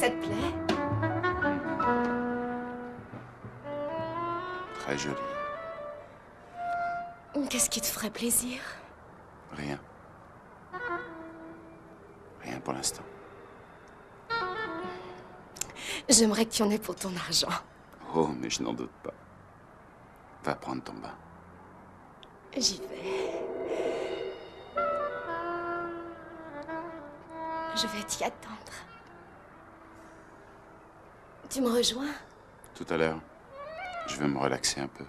Ça te plaît? Très joli. Qu'est-ce qui te ferait plaisir? Rien. Rien pour l'instant. J'aimerais que tu en aies pour ton argent. Oh, mais je n'en doute pas. Va prendre ton bain. J'y vais. Je vais t'y attendre. Tu me rejoins? Tout à l'heure, je vais me relaxer un peu.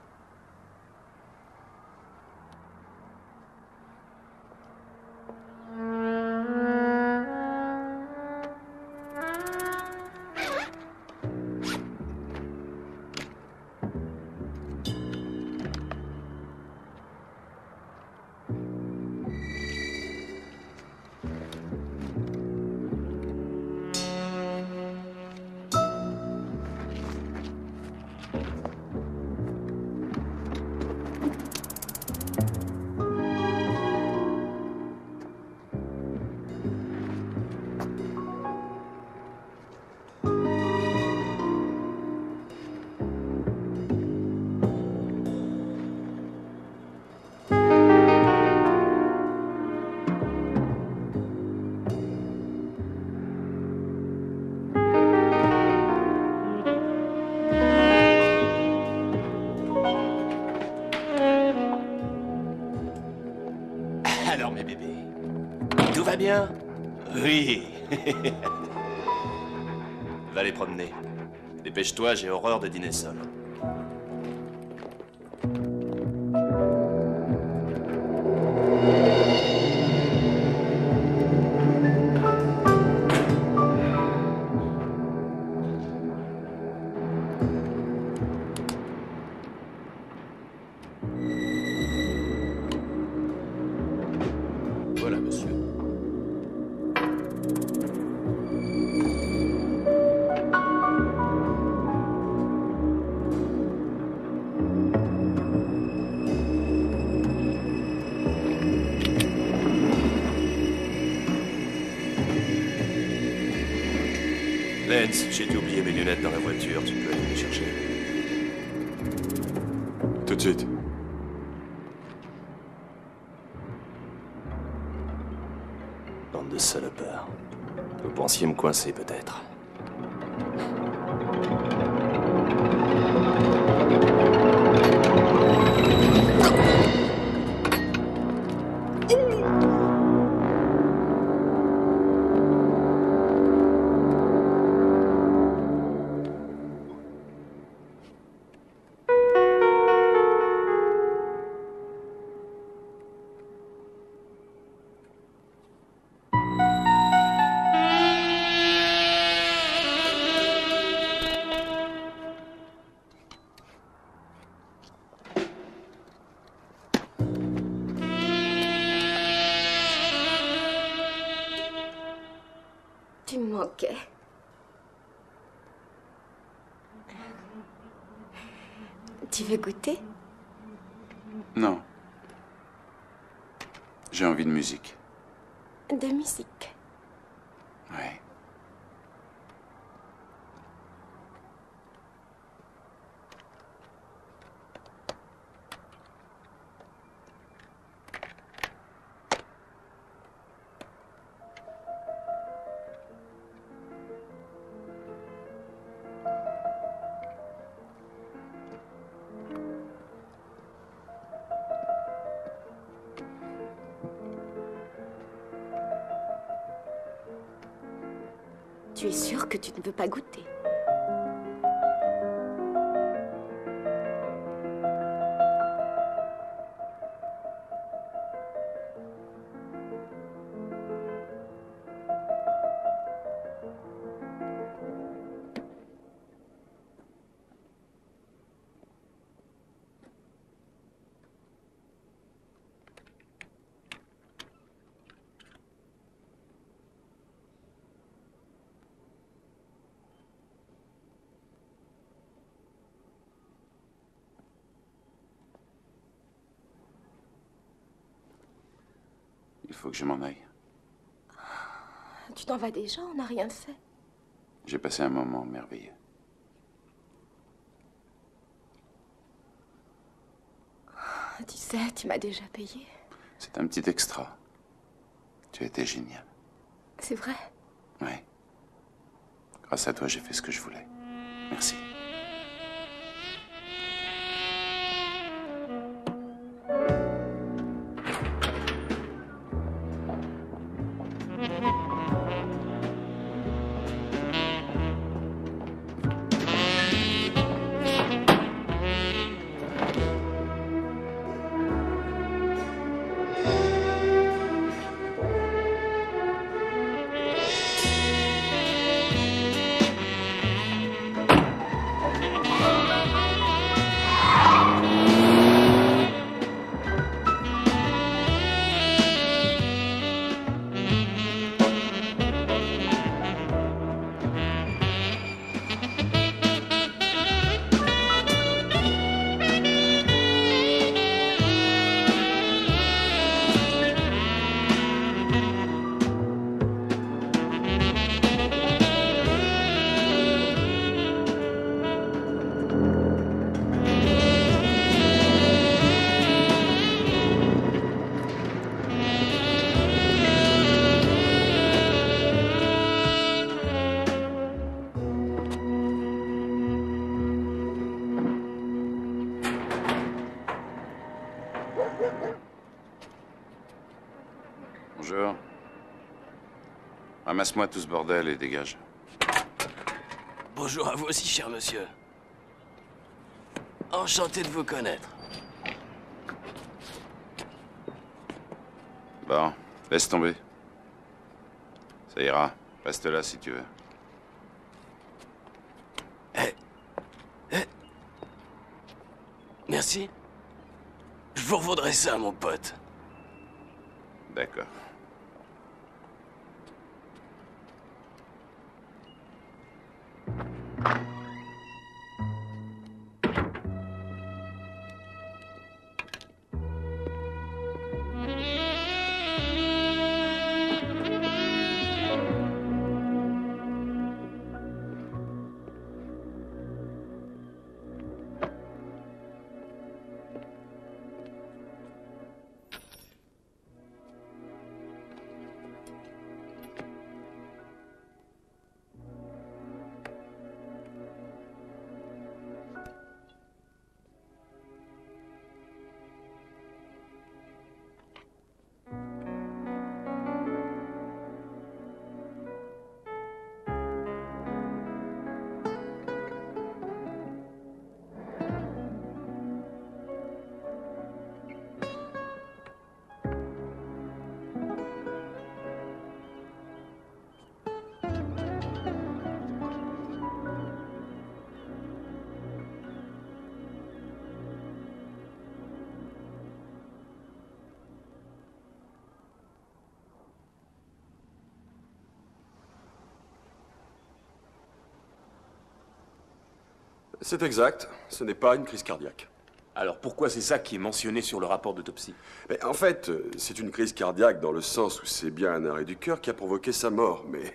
Alors, mes bébés, tout va bien? Oui. Va les promener. Dépêche-toi, j'ai horreur de dîner seul. Voilà, monsieur. Lance, j'ai dû oublier mes lunettes dans la voiture. Tu peux aller les chercher. Tout de suite. Bande de salopards. Vous pensiez me coincer, peut-être. Tu me manquais. Tu veux goûter? Non. J'ai envie de musique. De musique. Ouais. Tu es sûr que tu ne veux pas goûter? Il faut que je m'en aille. Tu t'en vas déjà, on n'a rien fait. J'ai passé un moment merveilleux. Tu sais, tu m'as déjà payé. C'est un petit extra. Tu as été génial. C'est vrai. Oui. Grâce à toi, j'ai fait ce que je voulais. Merci. Bonjour. Ramasse-moi tout ce bordel et dégage. Bonjour à vous aussi, cher monsieur. Enchanté de vous connaître. Bon, laisse tomber. Ça ira. Reste là si tu veux. Merci. Je vous revaudrai ça, mon pote. D'accord. C'est exact, ce n'est pas une crise cardiaque. Alors pourquoi c'est ça qui est mentionné sur le rapport d'autopsie? Mais en fait, c'est une crise cardiaque dans le sens où c'est bien un arrêt du cœur qui a provoqué sa mort, mais...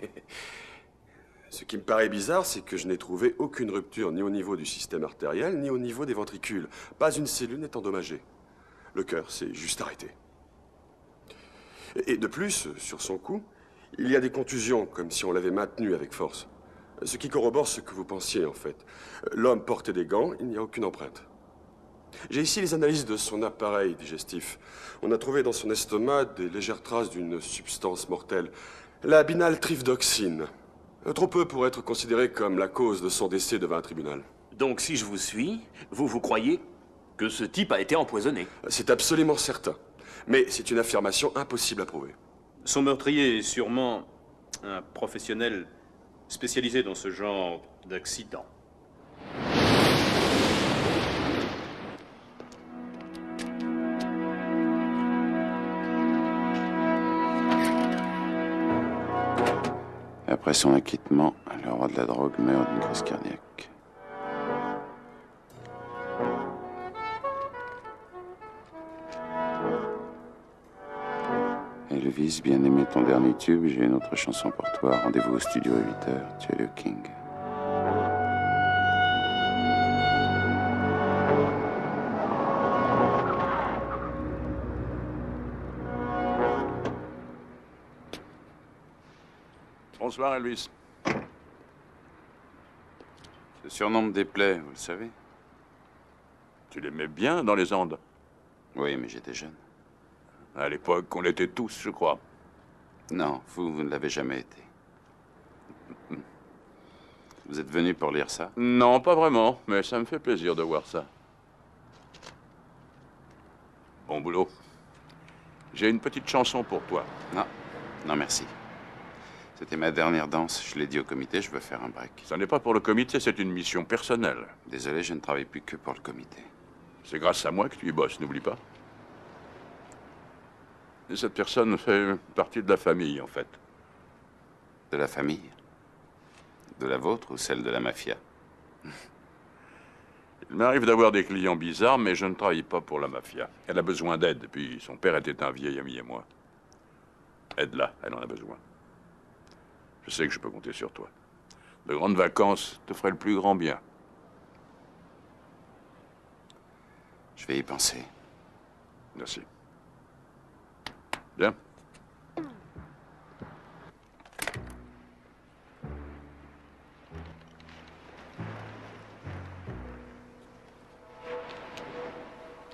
Ce qui me paraît bizarre, c'est que je n'ai trouvé aucune rupture ni au niveau du système artériel, ni au niveau des ventricules. Pas une cellule n'est endommagée. Le cœur s'est juste arrêté. Et de plus, sur son cou, il y a des contusions, comme si on l'avait maintenu avec force. Ce qui corrobore ce que vous pensiez, en fait. L'homme portait des gants, il n'y a aucune empreinte. J'ai ici les analyses de son appareil digestif. On a trouvé dans son estomac des légères traces d'une substance mortelle, la binaltrifdoxine. Trop peu pour être considéré comme la cause de son décès devant un tribunal. Donc si je vous suis, vous croyez que ce type a été empoisonné? C'est absolument certain. Mais c'est une affirmation impossible à prouver. Son meurtrier est sûrement un professionnel spécialisé dans ce genre d'accident. Après son acquittement, le roi de la drogue meurt d'une crise cardiaque. Et le Elvis, bien aimé ton dernier tube, j'ai une autre chanson pour toi. Rendez-vous au studio à 8h, tu es le King. Bonsoir, Elvis. Ce surnom me déplaît, vous le savez. Tu l'aimais bien dans les Andes? Oui, mais j'étais jeune. À l'époque, on l'était tous, je crois. Non, vous ne l'avez jamais été. Vous êtes venu pour lire ça? Non, pas vraiment, mais ça me fait plaisir de voir ça. Bon boulot. J'ai une petite chanson pour toi. Non, non merci. C'était ma dernière danse, je l'ai dit au comité, je veux faire un break. Ça n'est pas pour le comité, c'est une mission personnelle. Désolé, je ne travaille plus que pour le comité. C'est grâce à moi que tu y bosses, n'oublie pas. Et cette personne fait partie de la famille, en fait. De la famille? De la vôtre ou celle de la mafia? Il m'arrive d'avoir des clients bizarres, mais je ne travaille pas pour la mafia. Elle a besoin d'aide, et puis son père était un vieil ami à moi. Aide-la, elle en a besoin. Je sais que je peux compter sur toi. De grandes vacances te feraient le plus grand bien. Je vais y penser. Merci. Bien.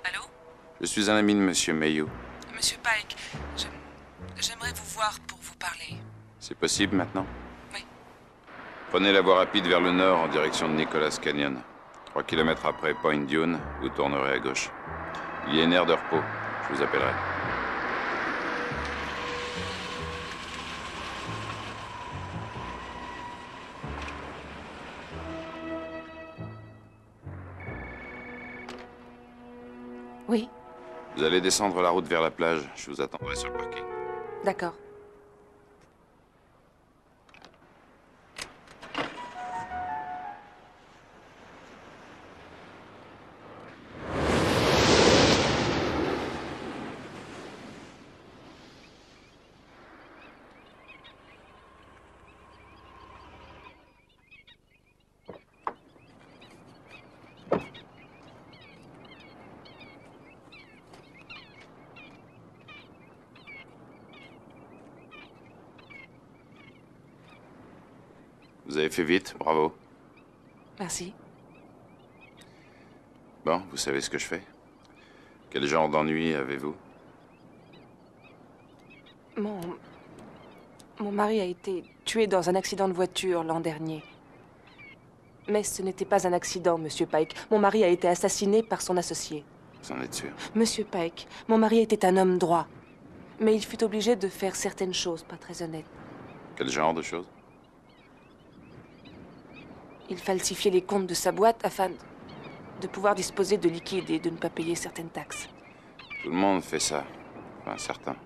Allô? Je suis un ami de Monsieur Mayhew. Monsieur Pike, j'aimerais vous voir pour vous parler. C'est possible maintenant? Oui. Prenez la voie rapide vers le nord en direction de Nicholas Canyon. 3 kilomètres après Point Dune, vous tournerez à gauche. Il y a une aire de repos. Je vous appellerai. Oui, Vous allez descendre la route vers la plage. Je vous attendrai sur le parking. d'accord. Vous avez fait vite, bravo. Merci. Bon, vous savez ce que je fais? Quel genre d'ennui avez-vous? Mon mari a été tué dans un accident de voiture l'an dernier. Mais ce n'était pas un accident, Monsieur Pike. Mon mari a été assassiné par son associé. Vous en êtes sûr? Monsieur Pike, mon mari était un homme droit. Mais il fut obligé de faire certaines choses pas très honnêtes. Quel genre de choses? Il falsifiait les comptes de sa boîte afin de pouvoir disposer de liquide et de ne pas payer certaines taxes. Tout le monde fait ça. Enfin, certains.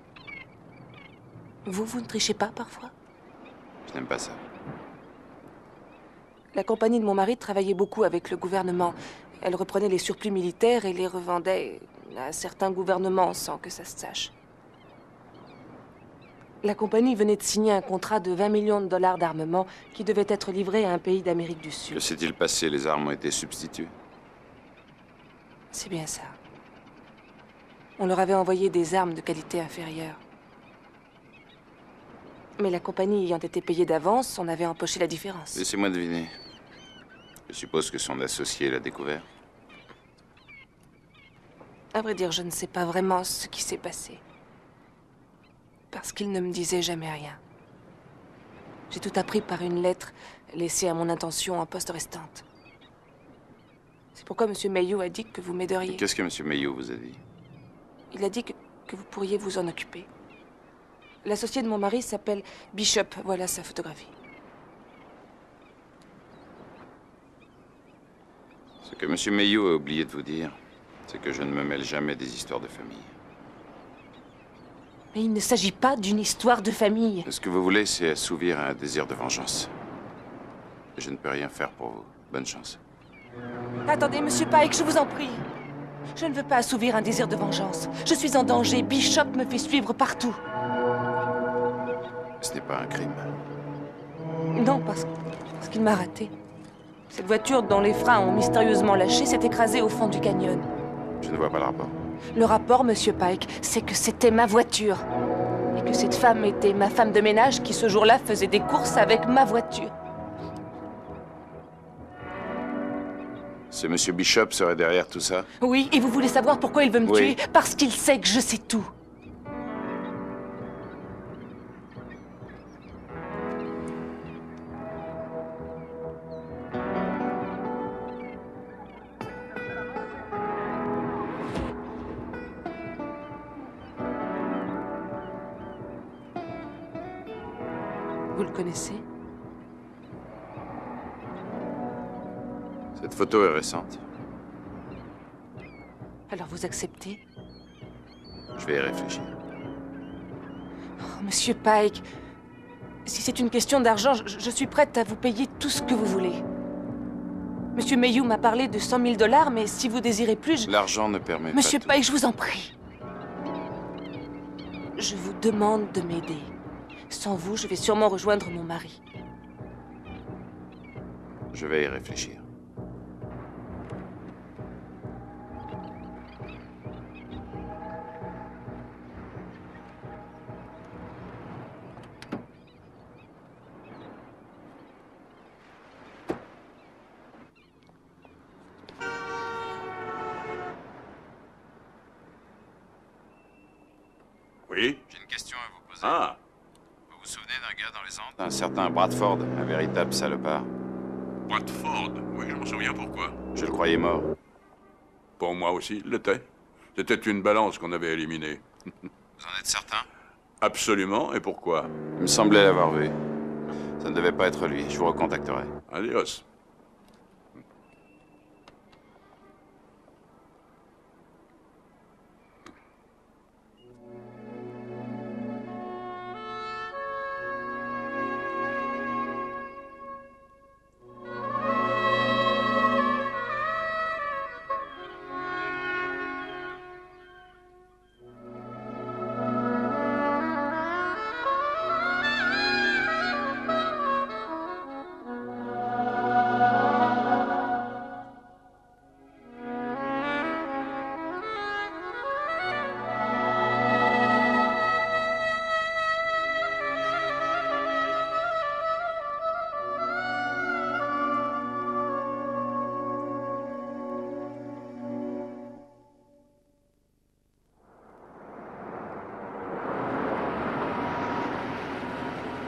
Vous ne trichez pas parfois? Je n'aime pas ça. La compagnie de mon mari travaillait beaucoup avec le gouvernement. Elle reprenait les surplus militaires et les revendait à certains gouvernements sans que ça se sache. La compagnie venait de signer un contrat de 20 millions de dollars d'armement qui devait être livré à un pays d'Amérique du Sud. Que s'est-il passé? Les armes ont été substituées? C'est bien ça. On leur avait envoyé des armes de qualité inférieure. Mais la compagnie ayant été payée d'avance, on avait empoché la différence. Laissez-moi deviner. Je suppose que son associé l'a découvert. À vrai dire, je ne sais pas vraiment ce qui s'est passé. Parce qu'il ne me disait jamais rien. J'ai tout appris par une lettre laissée à mon intention en poste restante. C'est pourquoi M. Mayhew a dit que vous m'aideriez. Qu'est-ce que M. Mayhew vous a dit? Il a dit que vous pourriez vous en occuper. L'associé de mon mari s'appelle Bishop. Voilà sa photographie. Ce que M. Mayhew a oublié de vous dire, c'est que je ne me mêle jamais des histoires de famille. Mais il ne s'agit pas d'une histoire de famille. Ce que vous voulez, c'est assouvir un désir de vengeance. Je ne peux rien faire pour vous. Bonne chance. Attendez, Monsieur Pike, je vous en prie. Je ne veux pas assouvir un désir de vengeance. Je suis en danger. Bishop me fait suivre partout. Ce n'est pas un crime. Non, parce qu'il m'a raté. Cette voiture dont les freins ont mystérieusement lâché s'est écrasée au fond du canyon. Je ne vois pas le rapport. Le rapport, Monsieur Pike, c'est que c'était ma voiture. Et que cette femme était ma femme de ménage qui, ce jour-là, faisait des courses avec ma voiture. Ce monsieur Bishop serait derrière tout ça? Oui, et vous voulez savoir pourquoi il veut me Oui. tuer? Parce qu'il sait que je sais tout. Vous le connaissez? Cette photo est récente. Alors vous acceptez? Je vais y réfléchir. Oh, Monsieur Pike, si c'est une question d'argent, je suis prête à vous payer tout ce que vous voulez. Monsieur Mayhew m'a parlé de 100 000 $, mais si vous désirez plus, L'argent ne permet Monsieur pas tout. Pike, je vous en prie. Je vous demande de m'aider. Sans vous, je vais sûrement rejoindre mon mari. Je vais y réfléchir. Oui? J'ai une question à vous poser. Ah, Vous vous souvenez d'un gars dans les Andes? Un certain Bradford, un véritable salopard. Bradford. Oui, je m'en souviens pourquoi. Je le croyais mort. Pour moi aussi, il l'était. C'était une balance qu'on avait éliminée. Vous en êtes certain? Absolument, et pourquoi? Il me semblait l'avoir vu. Ça ne devait pas être lui. Je vous recontacterai. Adios.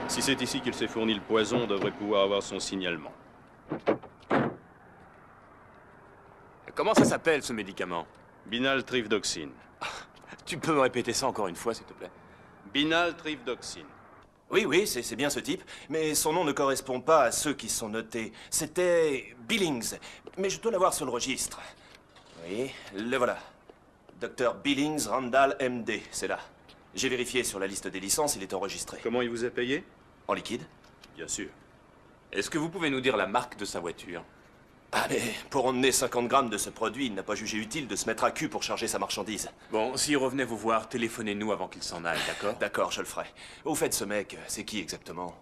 Si c'est ici qu'il s'est fourni le poison, on devrait pouvoir avoir son signalement. Comment ça s'appelle, ce médicament? Binaltriptoxine. Tu peux me répéter ça encore une fois, s'il te plaît? Binaltriptoxine. Oui, oui, c'est bien ce type, mais son nom ne correspond pas à ceux qui sont notés. C'était Billings, mais je dois l'avoir sur le registre. Oui, le voilà. Dr Billings Randall, MD, c'est là. J'ai vérifié sur la liste des licences, il est enregistré. Comment il vous a payé? En liquide? Bien sûr. Est-ce que vous pouvez nous dire la marque de sa voiture? Ah, mais pour emmener 50 grammes de ce produit, il n'a pas jugé utile de se mettre à cul pour charger sa marchandise. Bon, s'il revenait vous voir, téléphonez-nous avant qu'il s'en aille, d'accord? D'accord, je le ferai. Au fait, ce mec, c'est qui exactement?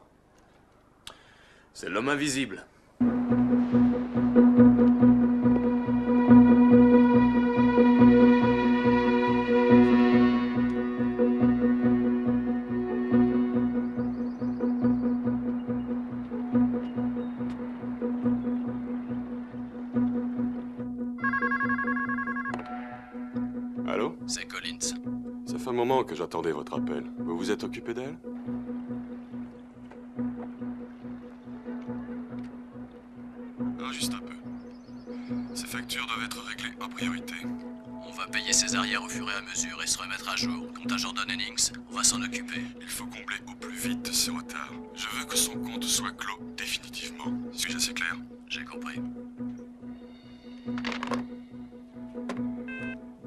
C'est l'homme invisible. Allô? C'est Collins. Ça fait un moment que j'attendais votre appel. Vous vous êtes occupé d'elle? Ah, juste un peu. Ces factures doivent être réglées en priorité. On va payer ses arrières au fur et à mesure et se remettre à jour. Quant à Jordan Hennings, on va s'en occuper. Il faut combler au plus vite ce retard. Je veux que son compte soit clos définitivement. Suis-je assez clair? J'ai compris.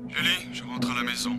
Julie, je rentre à la maison.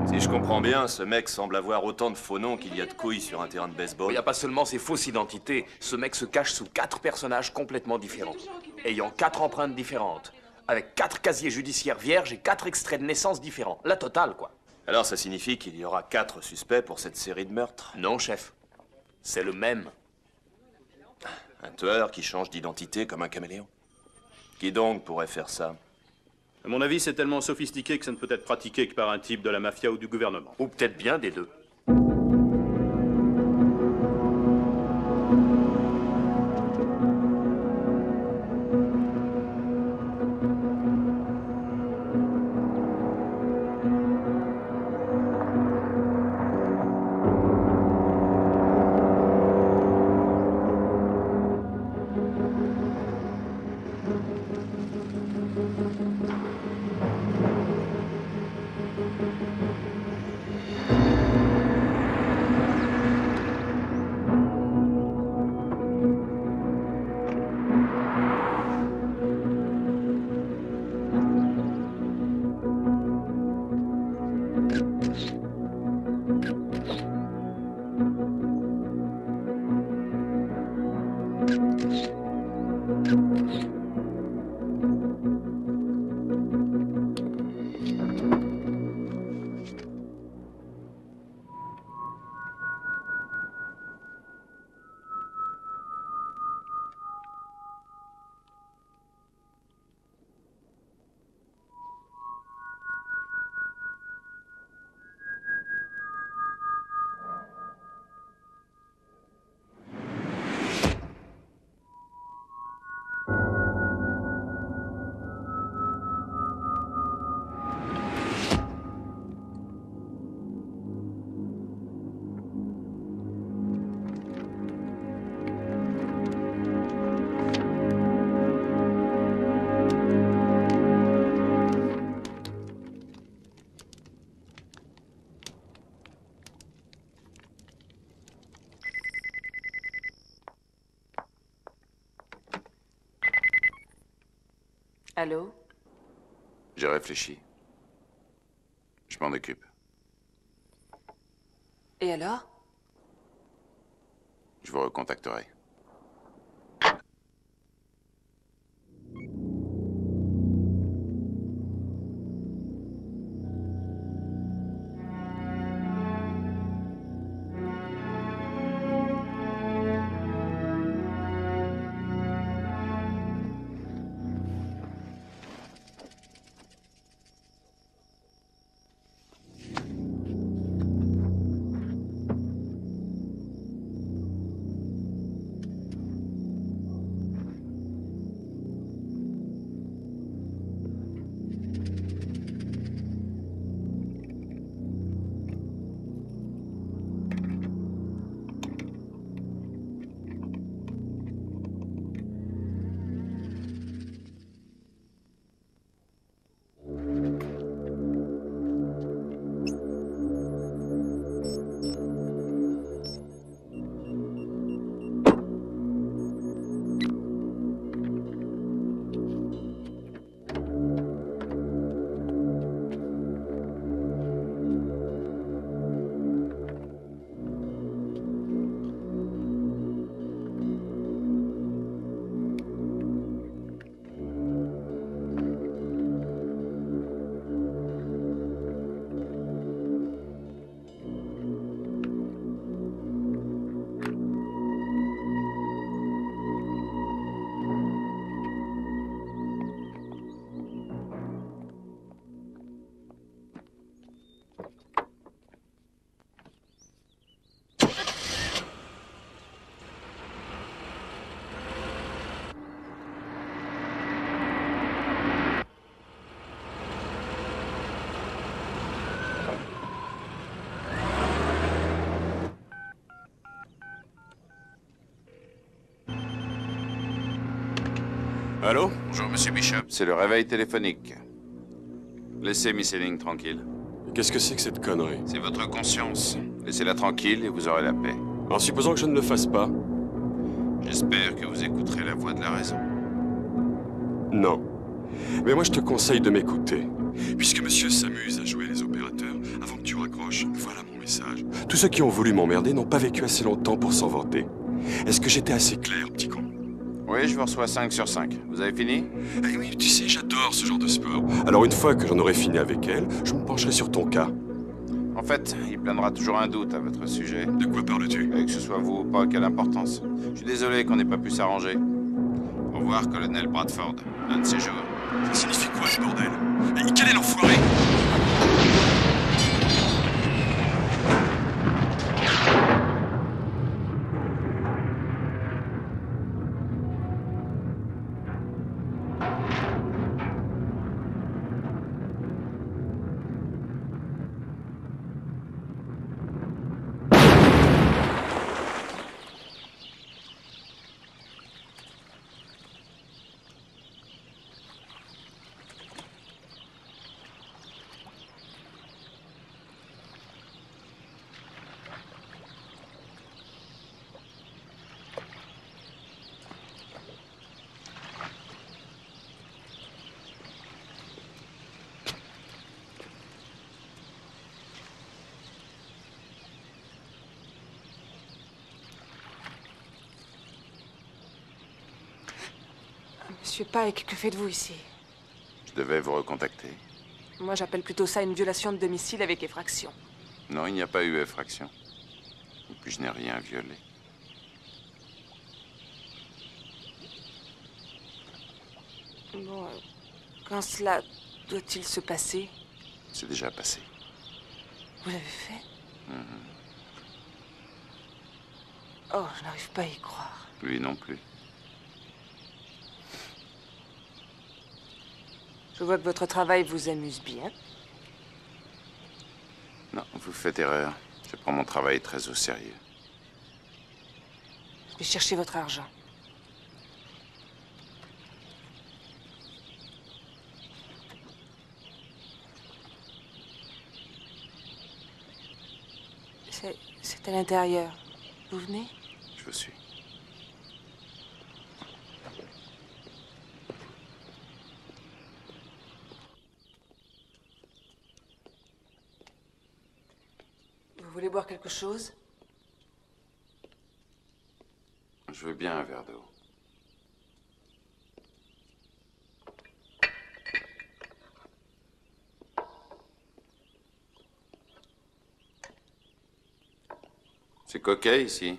Si je comprends bien, ce mec semble avoir autant de faux noms qu'il y a de couilles sur un terrain de Il baseball. n'y a pas seulement ses fausses identités. Ce mec se cache sous 4 personnages complètement différents, ayant 4 empreintes différentes, avec 4 casiers judiciaires vierges et 4 extraits de naissance différents. La totale, quoi. Alors ça signifie qu'il y aura 4 suspects pour cette série de meurtres? Non, chef. C'est le même. Un tueur qui change d'identité comme un caméléon. Qui donc pourrait faire ça? À mon avis, c'est tellement sophistiqué que ça ne peut être pratiqué que par un type de la mafia ou du gouvernement. Ou peut-être bien des deux. Allô? J'ai réfléchi. Je m'en occupe. Et alors? Je vous recontacterai. Allô? Bonjour, monsieur Bishop. C'est le réveil téléphonique. Laissez Miss Helling tranquille. Qu'est-ce que c'est que cette connerie? C'est votre conscience. Laissez-la tranquille et vous aurez la paix. En supposant que je ne le fasse pas? J'espère que vous écouterez la voix de la raison. Non. Mais moi, je te conseille de m'écouter. Puisque monsieur s'amuse à jouer les opérateurs, avant que tu racontes raccroche. Voilà mon message. Tous ceux qui ont voulu m'emmerder n'ont pas vécu assez longtemps pour s'en vanter. Est-ce que j'étais assez clair, petit con? Oui, je vous reçois 5 sur 5. Vous avez fini? Eh oui, tu sais, j'adore ce genre de sport. Alors une fois que j'en aurai fini avec elle, je me pencherai sur ton cas. En fait, il planera toujours un doute à votre sujet. De quoi parles-tu? Que ce soit vous ou pas, quelle importance. Je suis désolé qu'on n'ait pas pu s'arranger. Au revoir, colonel Bradford. Un de ces jours. Ça signifie quoi, ce bordel? Et quel est l'enfoiré? Monsieur Pike, que faites-vous ici? Je devais vous recontacter. Moi, j'appelle plutôt ça une violation de domicile avec effraction. Non, il n'y a pas eu effraction. Et puis je n'ai rien violé. Bon, quand cela doit-il se passer? C'est déjà passé. Vous l'avez fait? Oh, je n'arrive pas à y croire. Lui non plus. Je vois que votre travail vous amuse bien. Non, vous faites erreur. Je prends mon travail très au sérieux. Je vais chercher votre argent. C'est à l'intérieur. Vous venez? Je vous suis. Vous voulez boire quelque chose? Je veux bien un verre d'eau. C'est coquet ici.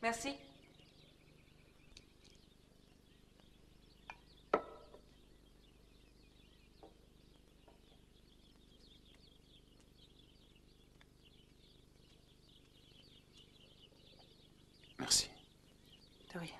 Merci. Merci. De rien.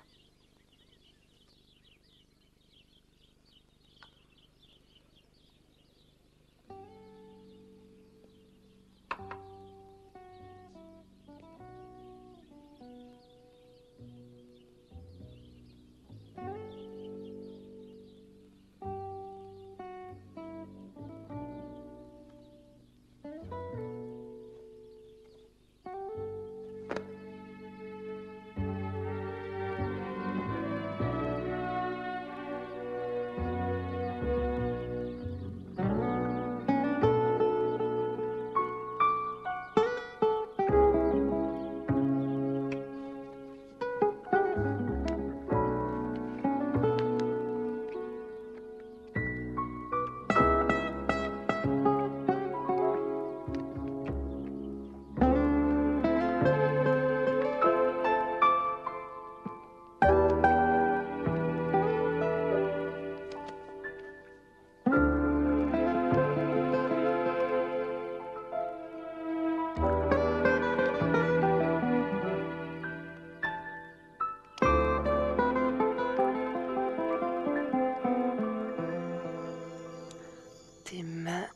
Tes mains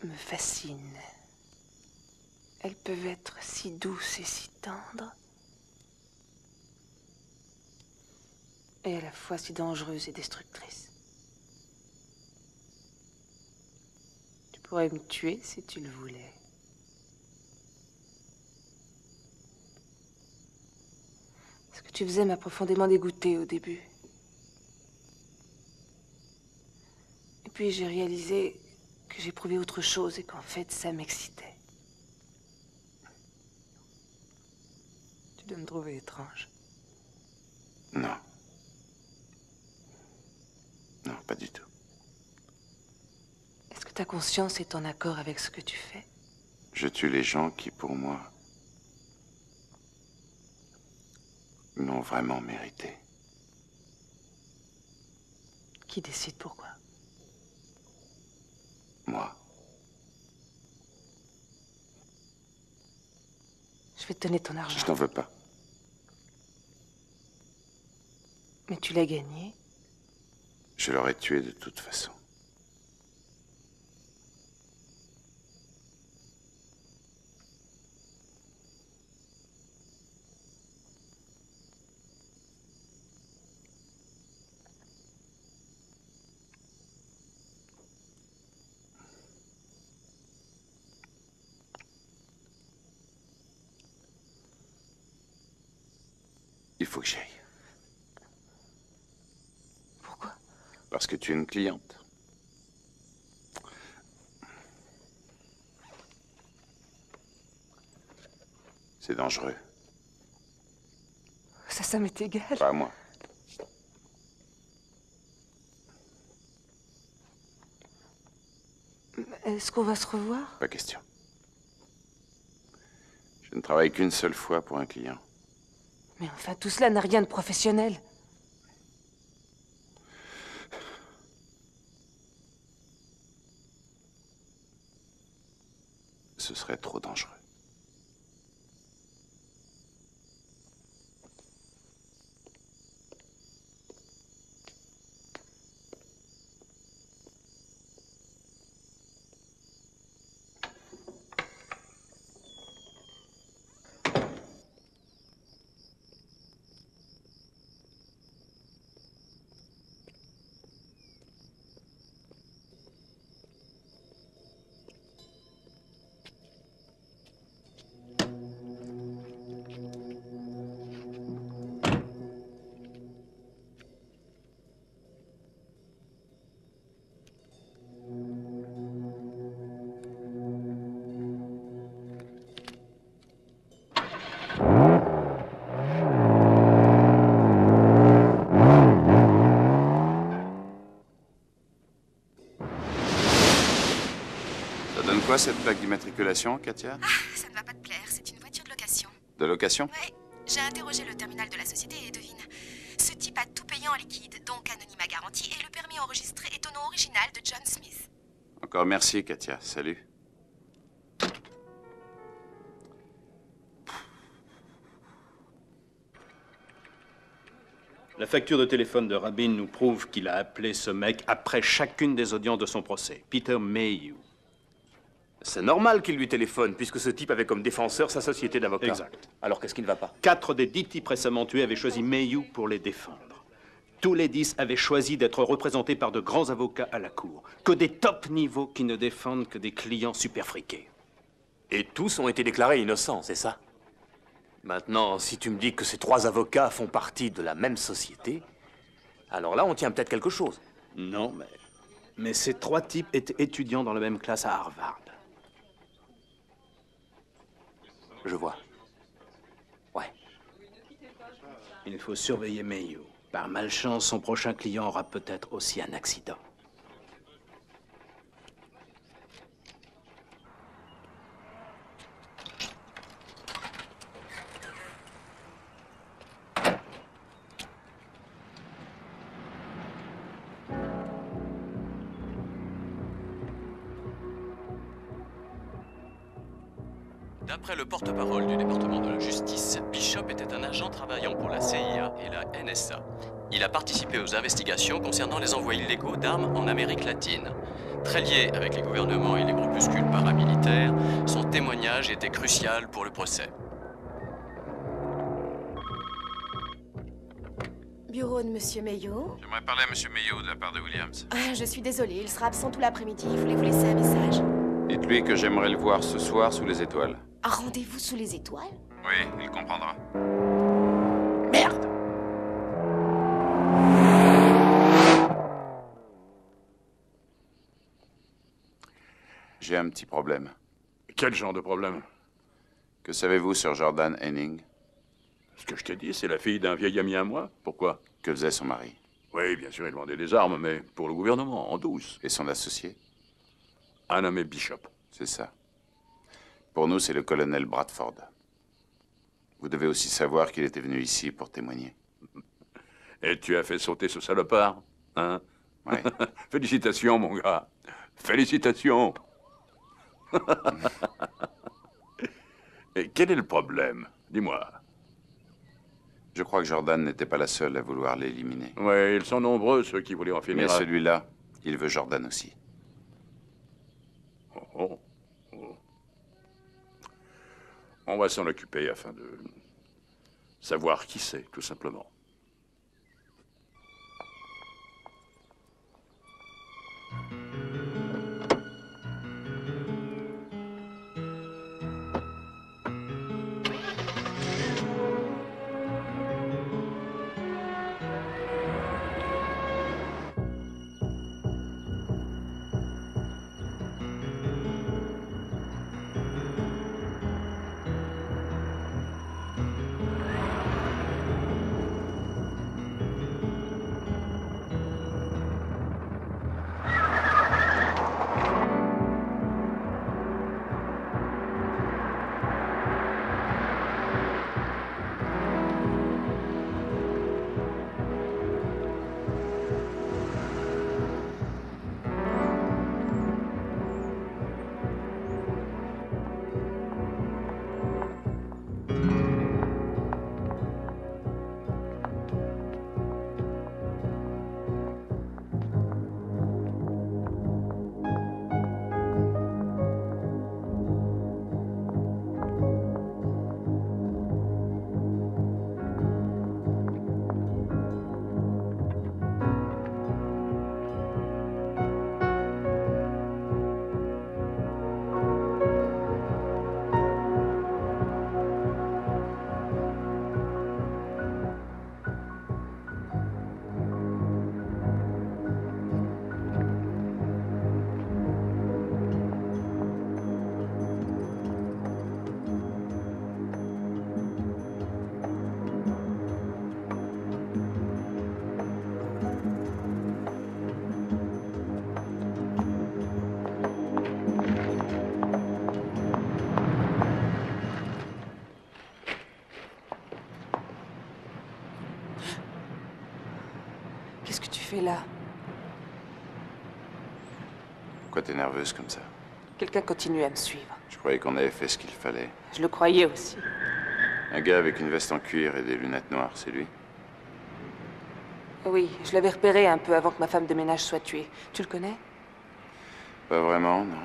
me fascinent. Elles peuvent être si douces et si tendres, et à la fois si dangereuses et destructrices. Tu pourrais me tuer si tu le voulais. Ce que tu faisais m'a profondément dégoûtée au début. Et puis j'ai réalisé que j'éprouvais autre chose et qu'en fait ça m'excitait. dois me trouver étrange. Non. Non, pas du tout. Est-ce que ta conscience est en accord avec ce que tu fais? Je tue les gens qui, pour moi, l'ont vraiment mérité. Qui décide pourquoi? Moi. Je vais te donner ton argent. Je t'en veux pas. Mais tu l'as gagné. Je l'aurais tué de toute façon. Il faut que j'aille. Pourquoi? Parce que tu es une cliente. C'est dangereux. Ça m'est égal. Pas à moi. Est-ce qu'on va se revoir? Pas question. Je ne travaille qu'une seule fois pour un client. Mais enfin, tout cela n'a rien de professionnel. Ce serait trop dangereux. Quoi, cette plaque d'immatriculation, Katia? Ah, ça ne va pas te plaire, c'est une voiture de location. De location? Ouais, j'ai interrogé le terminal de la société et devine. Ce type a tout payé en liquide, donc anonymat garanti, et le permis enregistré est au nom original de John Smith. Encore merci, Katia. Salut. La facture de téléphone de Rabin nous prouve qu'il a appelé ce mec après chacune des audiences de son procès. Peter Mayhew. C'est normal qu'il lui téléphone, puisque ce type avait comme défenseur sa société d'avocats. Exact. Alors qu'est-ce qui ne va pas? 4 des 10 types récemment tués avaient choisi Mayhew pour les défendre. Tous les 10 avaient choisi d'être représentés par de grands avocats à la cour. Que des top niveaux qui ne défendent que des clients super friqués. Et tous ont été déclarés innocents, c'est ça? Maintenant, si tu me dis que ces 3 avocats font partie de la même société, alors là, on tient peut-être quelque chose. Non, mais ces 3 types étaient étudiants dans la même classe à Harvard. Je vois. Ouais. Il faut surveiller Mayhew. Par malchance, son prochain client aura peut-être aussi un accident. D'après le porte-parole du département de la justice, Bishop était un agent travaillant pour la CIA et la NSA. Il a participé aux investigations concernant les envois illégaux d'armes en Amérique latine. Très lié avec les gouvernements et les groupuscules paramilitaires, son témoignage était crucial pour le procès. Bureau de Monsieur Mayhew. J'aimerais parler à Monsieur Mayhew de la part de Williams. Ah, je suis désolée, il sera absent tout l'après-midi. Il voulait vous laisser un message. Dites-lui que j'aimerais le voir ce soir sous les étoiles. Un rendez-vous sous les étoiles? Oui, il comprendra. Merde! J'ai un petit problème. Quel genre de problème? Que savez-vous sur Jordan Henning? Ce que je t'ai dit, c'est la fille d'un vieil ami à moi. Pourquoi? Que faisait son mari? Oui, bien sûr, il vendait des armes, mais pour le gouvernement, en douce. Et son associé? Un nommé Bishop. C'est ça. Pour nous, c'est le colonel Bradford. Vous devez aussi savoir qu'il était venu ici pour témoigner. Et tu as fait sauter ce salopard, hein? Oui. Félicitations, mon gars. Félicitations. Et quel est le problème? Dis-moi. Je crois que Jordan n'était pas la seule à vouloir l'éliminer. Oui, ils sont nombreux, ceux qui voulaient en finir. Mais celui-là, il veut Jordan aussi. Oh. On va s'en occuper afin de savoir qui c'est, tout simplement. Qu'est-ce que tu fais là? Pourquoi t'es nerveuse comme ça? Quelqu'un continue à me suivre. Je croyais qu'on avait fait ce qu'il fallait. Je le croyais aussi. Un gars avec une veste en cuir et des lunettes noires, c'est lui? Oui, je l'avais repéré un peu avant que ma femme de ménage soit tuée. Tu le connais? Pas vraiment, non.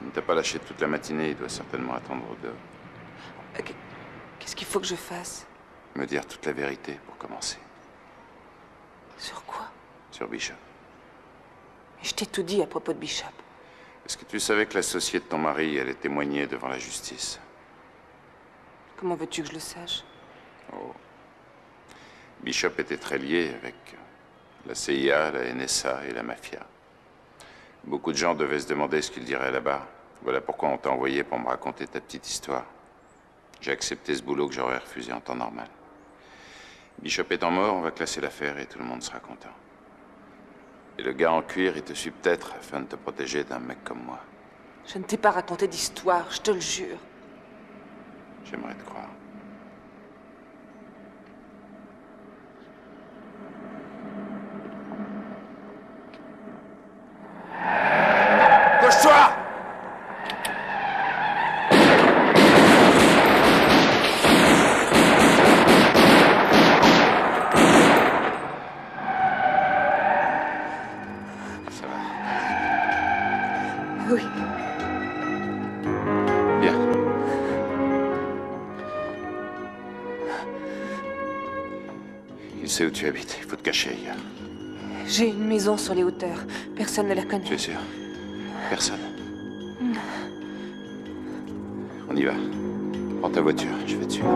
Il ne t'a pas lâché toute la matinée, il doit certainement attendre au dehors. Qu'est-ce qu'il faut que je fasse? Me dire toute la vérité pour commencer. Sur quoi? Sur Bishop. Je t'ai tout dit à propos de Bishop. Est-ce que tu savais que l'associée de ton mari allait témoigner devant la justice? Comment veux-tu que je le sache? Oh. Bishop était très lié avec la CIA, la NSA et la mafia. Beaucoup de gens devaient se demander ce qu'il dirait là-bas. Voilà pourquoi on t'a envoyé pour me raconter ta petite histoire. J'ai accepté ce boulot que j'aurais refusé en temps normal. Bishop étant mort, on va classer l'affaire et tout le monde sera content. Et le gars en cuir, il te suit peut-être afin de te protéger d'un mec comme moi. Je ne t'ai pas raconté d'histoire, je te le jure. J'aimerais te croire. Couche-toi! Ça va. Oui. Bien. Il sait où tu habites. Il faut te cacher ailleurs. J'ai une maison sur les hauteurs. Personne ne la connaît. Tu es sûr? Personne. On y va. Prends ta voiture, je vais te suivre.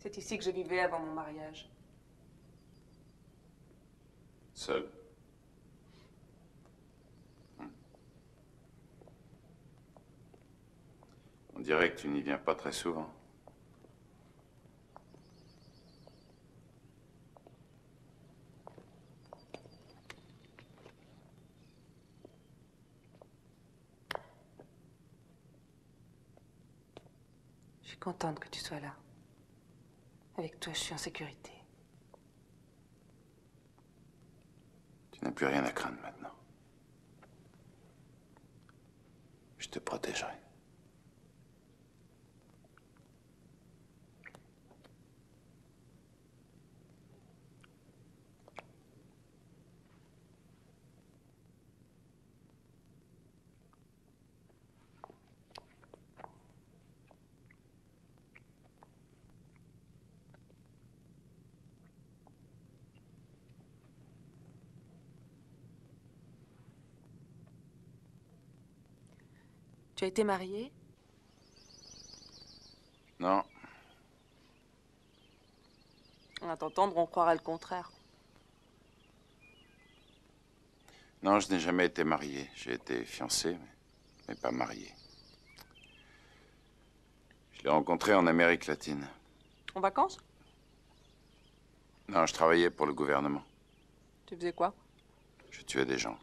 C'est ici que je vivais avant mon mariage. Seul. On dirait que tu n'y viens pas très souvent. Je suis contente que tu sois là. Avec toi, je suis en sécurité. Tu n'as plus rien à craindre maintenant. Je te protégerai. Tu as été mariée? Non. À t'entendre, on croirait le contraire. Non, je n'ai jamais été marié. J'ai été fiancé, mais pas marié. Je l'ai rencontré en Amérique latine. En vacances? Non, je travaillais pour le gouvernement. Tu faisais quoi? Je tuais des gens.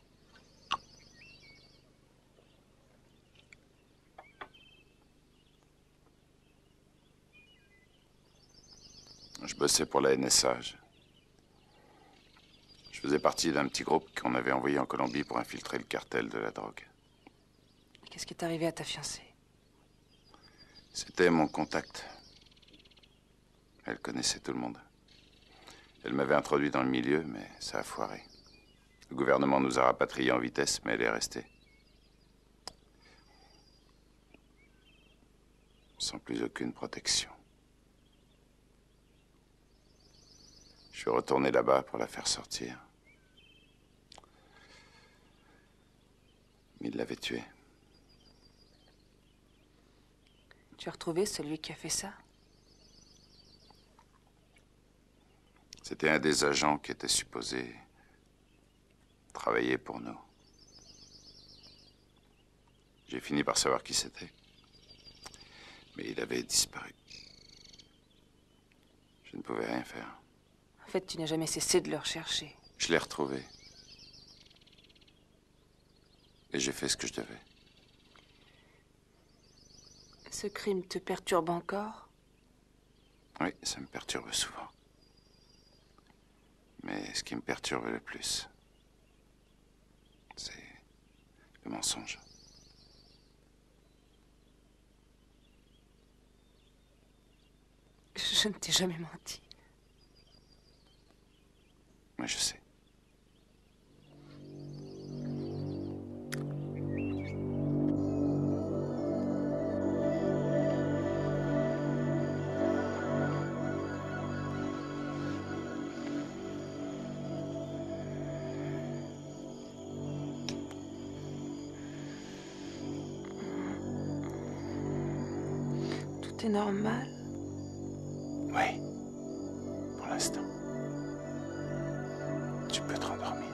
Je bossais pour la NSA. Je faisais partie d'un petit groupe qu'on avait envoyé en Colombie pour infiltrer le cartel de la drogue. Qu'est-ce qui est arrivé à ta fiancée? C'était mon contact. Elle connaissait tout le monde. Elle m'avait introduit dans le milieu, mais ça a foiré. Le gouvernement nous a rapatriés en vitesse, mais elle est restée. Sans plus aucune protection. Je suis retourné là-bas pour la faire sortir. Mais il l'avait tuée. Tu as retrouvé celui qui a fait ça? C'était un des agents qui était supposé travailler pour nous. J'ai fini par savoir qui c'était. Mais il avait disparu. Je ne pouvais rien faire. En fait, tu n'as jamais cessé de le rechercher. Je l'ai retrouvé. Et j'ai fait ce que je devais. Ce crime te perturbe encore? Oui, ça me perturbe souvent. Mais ce qui me perturbe le plus, c'est le mensonge. Je ne t'ai jamais menti. Mais je sais. Tout est normal? Oui, pour l'instant. Tu peux te rendormir.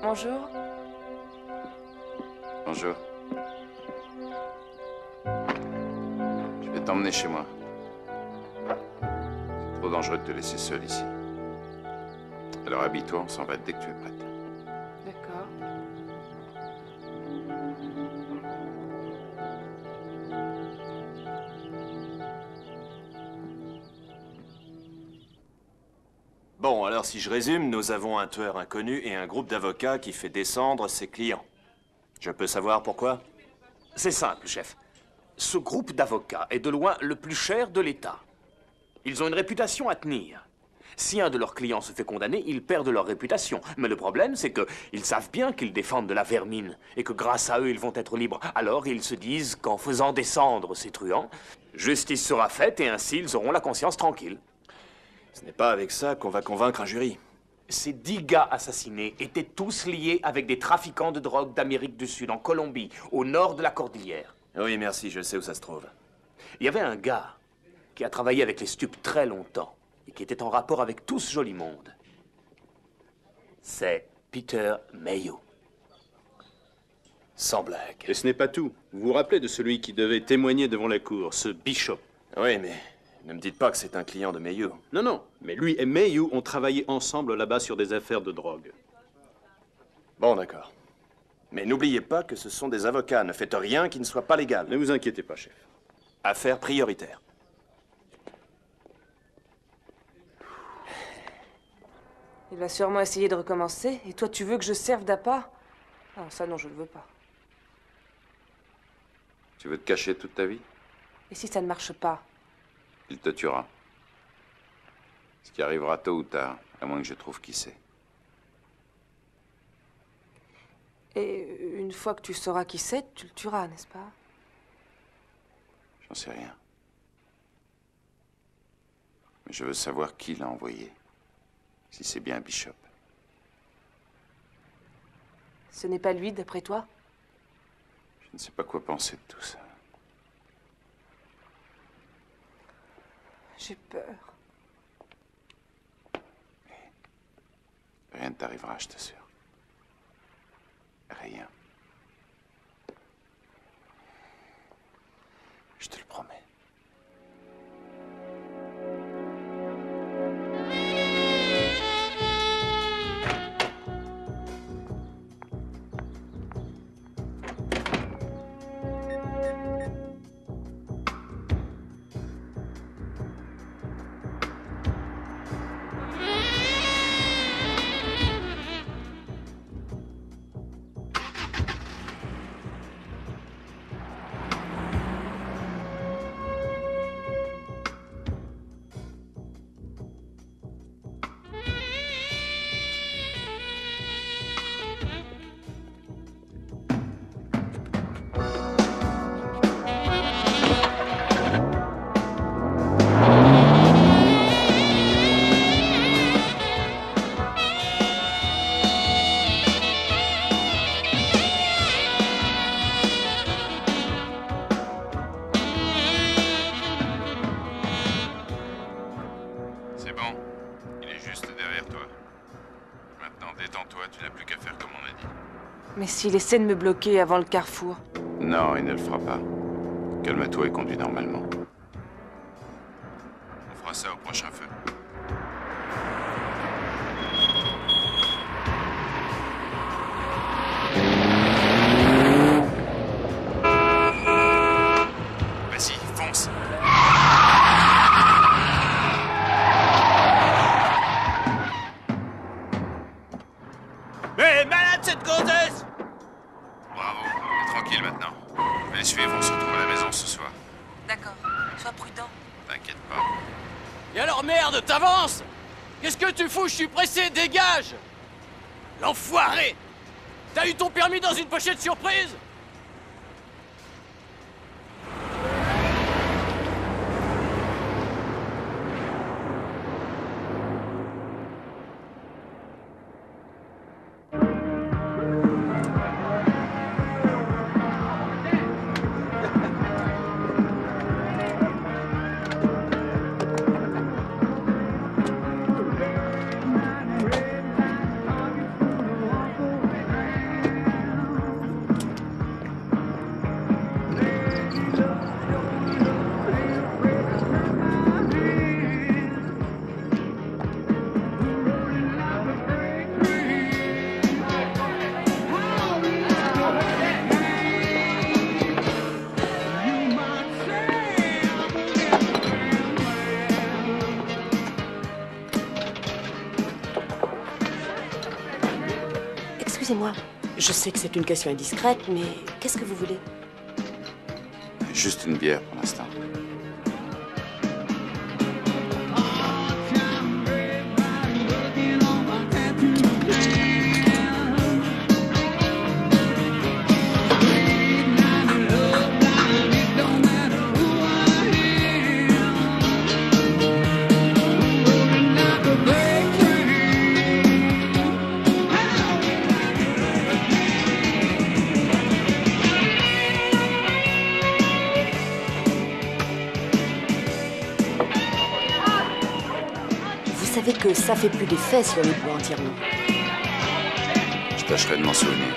Bonjour. Bonjour. Je vais t'emmener chez moi. C'est trop dangereux de te laisser seule ici. Alors habille-toi, on s'en va dès que tu es prête. D'accord. Bon, alors si je résume, nous avons un tueur inconnu et un groupe d'avocats qui fait descendre ses clients. Je peux savoir pourquoi? C'est simple, chef. Ce groupe d'avocats est de loin le plus cher de l'État. Ils ont une réputation à tenir. Si un de leurs clients se fait condamner, ils perdent leur réputation. Mais le problème, c'est qu'ils savent bien qu'ils défendent de la vermine et que grâce à eux, ils vont être libres. Alors, ils se disent qu'en faisant descendre ces truands, justice sera faite et ainsi, ils auront la conscience tranquille. Ce n'est pas avec ça qu'on va convaincre un jury. Ces 10 gars assassinés étaient tous liés avec des trafiquants de drogue d'Amérique du Sud, en Colombie, au nord de la Cordillère. Oui, merci, je sais où ça se trouve. Il y avait un gars qui a travaillé avec les stupes très longtemps et qui était en rapport avec tout ce joli monde. C'est Peter Mayhew. Sans blague. Et ce n'est pas tout. Vous vous rappelez de celui qui devait témoigner devant la cour, ce Bishop? Oui, mais ne me dites pas que c'est un client de Mayhew. Non, non. Mais lui et Mayhew ont travaillé ensemble là-bas sur des affaires de drogue. Bon, d'accord. Mais n'oubliez pas que ce sont des avocats. Ne faites rien qui ne soit pas légal. Ne vous inquiétez pas, chef. Affaire prioritaire. Il va sûrement essayer de recommencer. Et toi, tu veux que je serve d'appât? Non, ça non, je ne veux pas. Tu veux te cacher toute ta vie? Et si ça ne marche pas? Il te tuera. Ce qui arrivera tôt ou tard, à moins que je trouve qui c'est. Et une fois que tu sauras qui c'est, tu le tueras, n'est-ce pas? J'en sais rien. Mais je veux savoir qui l'a envoyé. Si c'est bien Bishop. Ce n'est pas lui, d'après toi? Je ne sais pas quoi penser de tout ça. J'ai peur. Rien ne t'arrivera, je t'assure. Rien. Je te le promets. Mais s'il essaie de me bloquer avant le carrefour? Non, il ne le fera pas. Calme-toi et conduis normalement. On fera ça au prochain feu. Vas-y, fonce. Mais malade cette gonzesse! Bravo, et tranquille maintenant. Je vais les suivre, on se retrouve à la maison ce soir. D'accord, sois prudent. T'inquiète pas. Et alors merde, t'avances! Qu'est-ce que tu fous? Je suis pressé, dégage! L'enfoiré! T'as eu ton permis dans une pochette surprise? Excusez-moi, je sais que c'est une question indiscrète, mais qu'est-ce que vous voulez? Juste une bière pour l'instant. Vous savez que ça fait plus d'effet sur les bois entièrement. Je tâcherai de m'en souvenir.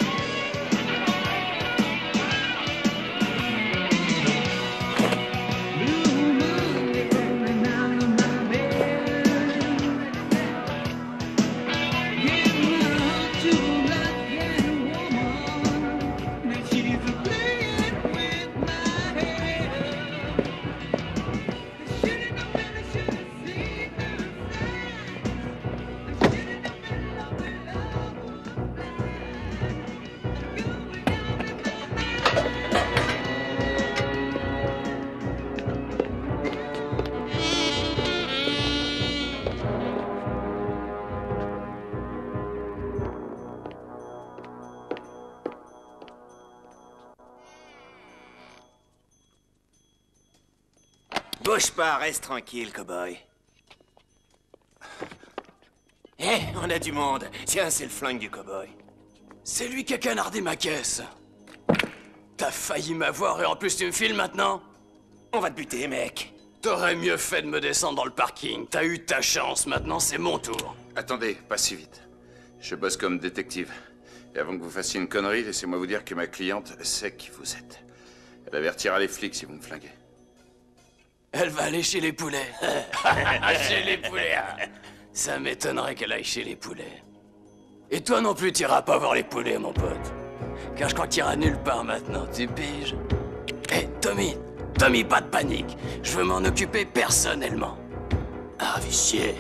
Bouge pas, reste tranquille, cow-boy. Hé, on a du monde. Tiens, c'est le flingue du cow-boy. C'est lui qui a canardé ma caisse. T'as failli m'avoir et en plus tu me files maintenant? On va te buter, mec. T'aurais mieux fait de me descendre dans le parking. T'as eu ta chance, maintenant c'est mon tour. Attendez, pas si vite. Je bosse comme détective. Et avant que vous fassiez une connerie, laissez-moi vous dire que ma cliente sait qui vous êtes. Elle avertira les flics si vous me flinguez. Elle va aller chez les poulets. Chez les poulets. Ça m'étonnerait qu'elle aille chez les poulets. Et toi non plus, t'iras pas voir les poulets, mon pote. Car je crois que t'iras nulle part maintenant, tu piges. Hé, Tommy, pas de panique. Je veux m'en occuper personnellement. Ah, vicier.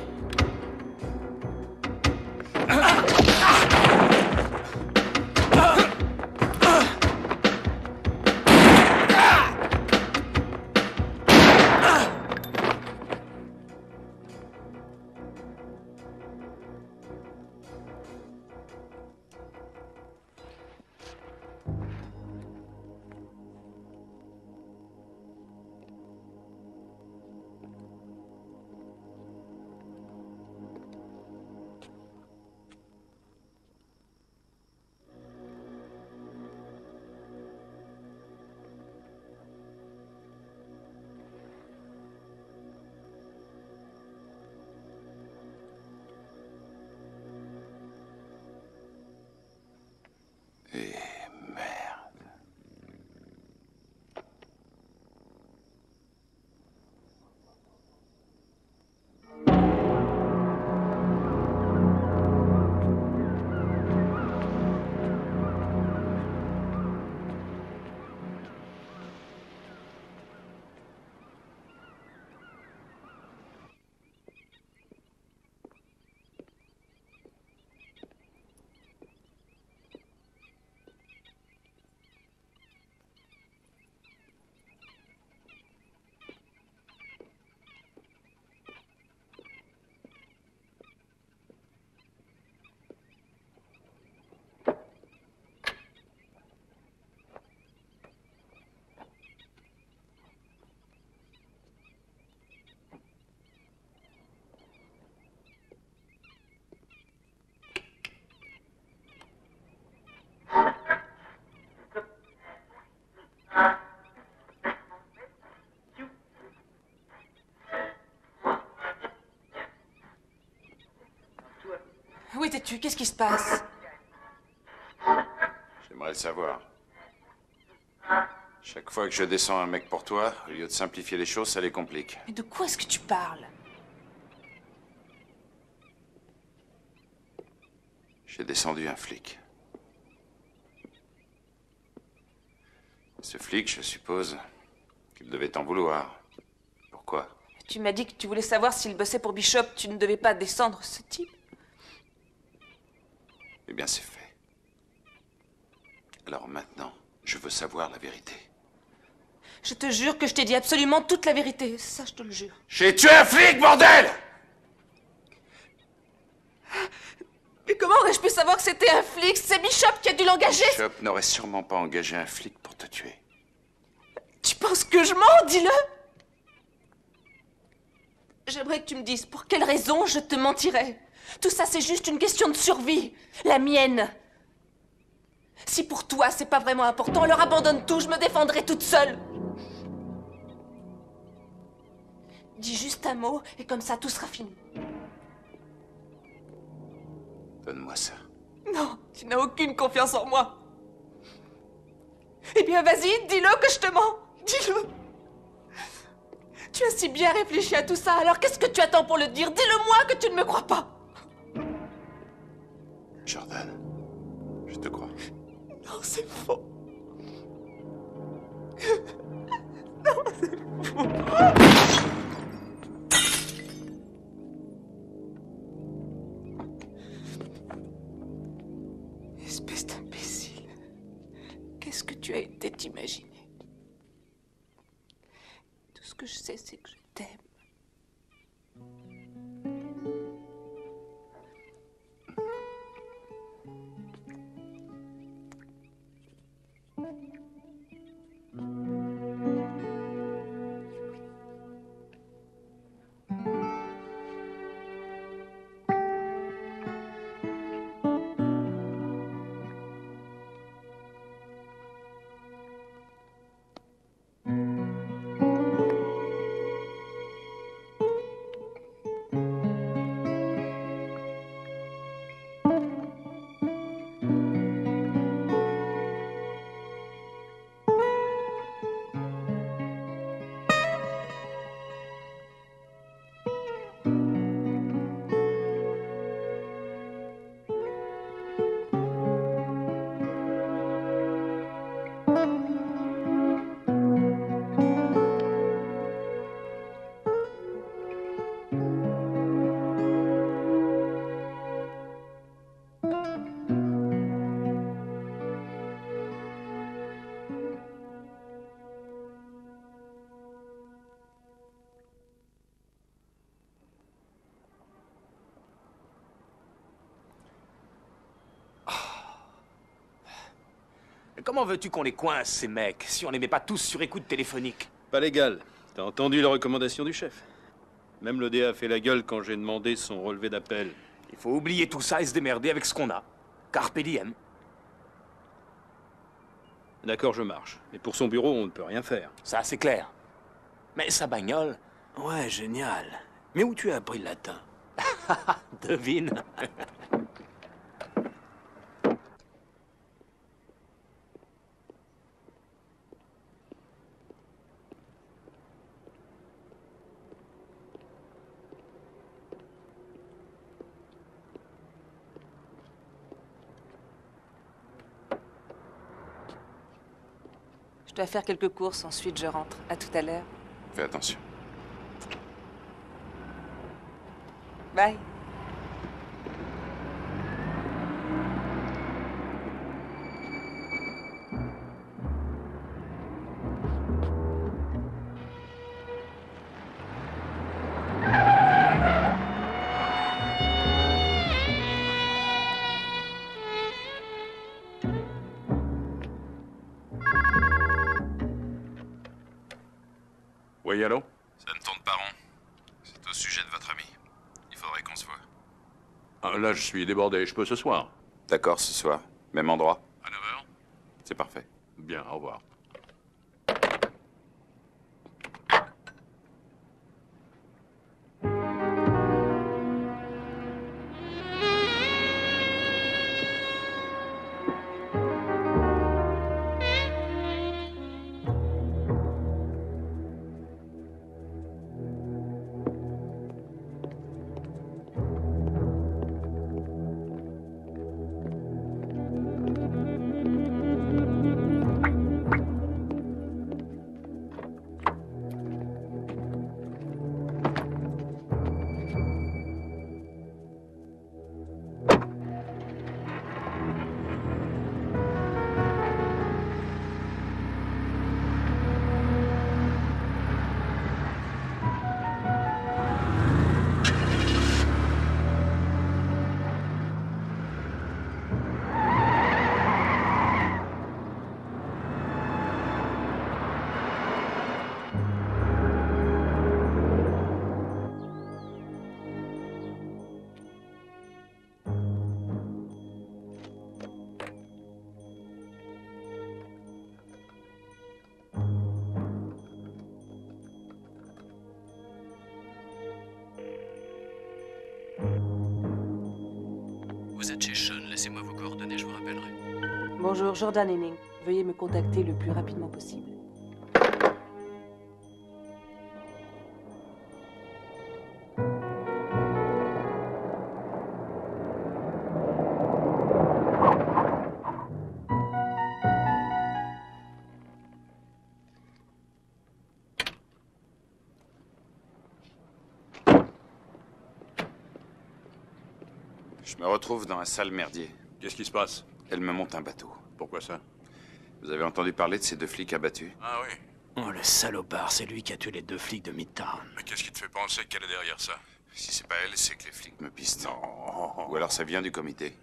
Et merde. Où étais-tu? Qu'est-ce qui se passe? J'aimerais le savoir. Chaque fois que je descends un mec pour toi, au lieu de simplifier les choses, ça les complique. Mais de quoi est-ce que tu parles? J'ai descendu un flic. Ce flic, je suppose qu'il devait t'en vouloir. Pourquoi? Tu m'as dit que tu voulais savoir s'il bossait pour Bishop. Tu ne devais pas descendre ce type. Eh bien, c'est fait. Alors maintenant, je veux savoir la vérité. Je te jure que je t'ai dit absolument toute la vérité. Ça, je te le jure. J'ai tué un flic, bordel! Mais comment aurais-je pu savoir que c'était un flic? C'est Bishop qui a dû l'engager. Bishop n'aurait sûrement pas engagé un flic pour te tuer. Tu penses que je mens? Dis-le. J'aimerais que tu me dises pour quelle raison je te mentirais. Tout ça, c'est juste une question de survie. La mienne. Si pour toi, c'est pas vraiment important, alors abandonne tout, je me défendrai toute seule. Dis juste un mot, et comme ça, tout sera fini. Donne-moi ça. Non, tu n'as aucune confiance en moi. Eh bien, vas-y, dis-le que je te mens. Dis-le. Tu as si bien réfléchi à tout ça, alors qu'est-ce que tu attends pour le dire? Dis-le-moi que tu ne me crois pas. Jordan, je te crois. Non, c'est faux. Non, c'est faux. Espèce d'imbécile. Qu'est-ce que tu as été t'imaginer? Tout ce que je sais, c'est que je t'aime. Comment veux-tu qu'on les coince, ces mecs, si on les met pas tous sur écoute téléphonique? Pas légal. T'as entendu les recommandations du chef. Même le DA a fait la gueule quand j'ai demandé son relevé d'appel. Il faut oublier tout ça et se démerder avec ce qu'on a. Carpe diem. D'accord, je marche. Mais pour son bureau, on ne peut rien faire. Ça, c'est clair. Mais sa bagnole... Ouais, génial. Mais où tu as appris le latin? Devine. Je dois faire quelques courses, ensuite je rentre. À tout à l'heure. Fais attention. Bye. Oui, allô? Ça ne tourne pas rond. C'est au sujet de votre ami. Il faudrait qu'on se voit. Ah, là, je suis débordé. Je peux ce soir? D'accord, ce soir. Même endroit. À 9h? C'est parfait. Bien, au revoir. Vous êtes chez Sean, laissez-moi vos coordonnées, je vous rappellerai. Bonjour, Jordan Henning. Veuillez me contacter le plus rapidement possible. Je me retrouve dans un sale merdier. Qu'est-ce qui se passe? Elle me monte un bateau. Pourquoi ça? Vous avez entendu parler de ces 2 flics abattus? Ah oui. Oh, le salopard, c'est lui qui a tué les 2 flics de Midtown. Mais qu'est-ce qui te fait penser qu'elle est derrière ça? Si c'est pas elle, c'est que les flics me pistent. Non. Ou alors ça vient du comité.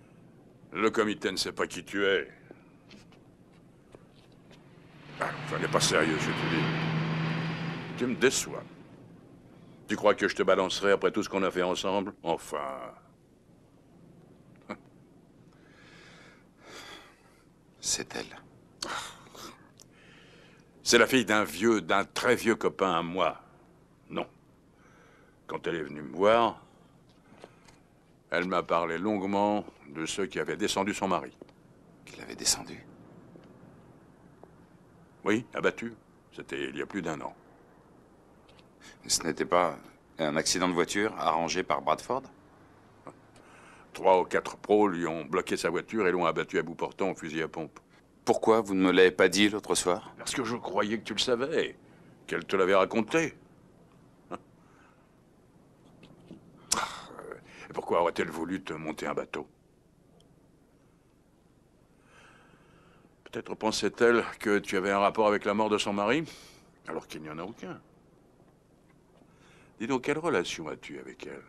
Le comité ne sait pas qui tu es. Ah, ça n'est pas sérieux, je te dis. Tu me déçois. Tu crois que je te balancerai après tout ce qu'on a fait ensemble? Enfin... C'est elle. C'est la fille d'un très vieux copain à moi. Non. Quand elle est venue me voir, elle m'a parlé longuement de ceux qui avaient descendu son mari. Qu'il avait descendu? Oui, abattu. C'était il y a plus d'1 an. Ce n'était pas un accident de voiture arrangé par Bradford? 3 ou 4 pros lui ont bloqué sa voiture et l'ont abattu à bout portant au fusil à pompe. Pourquoi vous ne me l'avez pas dit l'autre soir? Parce que je croyais que tu le savais, qu'elle te l'avait raconté. Et pourquoi aurait-elle voulu te monter un bateau? Peut-être pensait-elle que tu avais un rapport avec la mort de son mari, alors qu'il n'y en a aucun. Dis donc, quelle relation as-tu avec elle?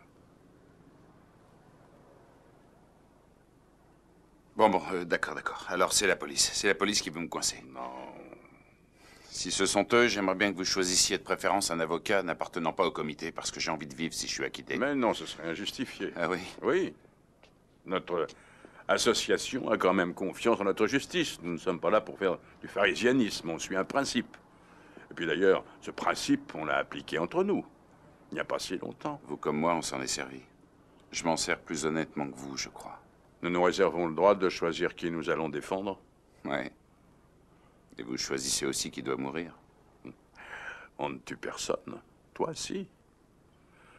Bon, d'accord. Alors c'est la police. C'est la police qui veut me coincer. Non. Si ce sont eux, j'aimerais bien que vous choisissiez de préférence un avocat n'appartenant pas au comité, parce que j'ai envie de vivre si je suis acquitté. Mais non, ce serait injustifié. Ah oui? Oui. Notre association a quand même confiance en notre justice. Nous ne sommes pas là pour faire du pharisianisme, on suit un principe. Et puis d'ailleurs, ce principe, on l'a appliqué entre nous. Il n'y a pas si longtemps. Vous comme moi, on s'en est servi. Je m'en sers plus honnêtement que vous, je crois. Nous nous réservons le droit de choisir qui nous allons défendre. Ouais. Et vous choisissez aussi qui doit mourir. On ne tue personne. Toi, si.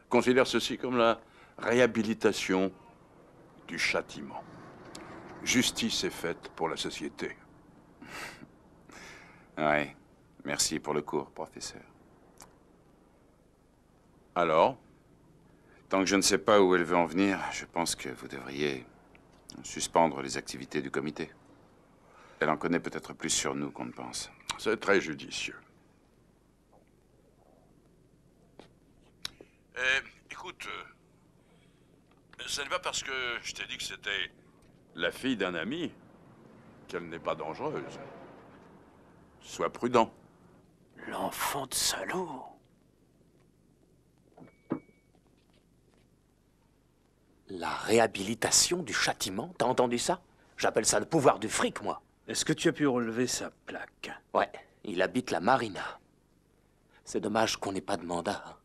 Considère ceci comme la réhabilitation du châtiment. Justice est faite pour la société. Ouais. Merci pour le cours, professeur. Alors? Tant que je ne sais pas où elle veut en venir, je pense que vous devriez suspendre les activités du comité. Elle en connaît peut-être plus sur nous qu'on ne pense. C'est très judicieux. Écoute, ce n'est pas parce que je t'ai dit que c'était la fille d'un ami qu'elle n'est pas dangereuse. Sois prudent. L'enfant de salaud. La réhabilitation du châtiment, t'as entendu ça? J'appelle ça le pouvoir du fric, moi. Est-ce que tu as pu relever sa plaque? Ouais, il habite la marina. C'est dommage qu'on n'ait pas de mandat.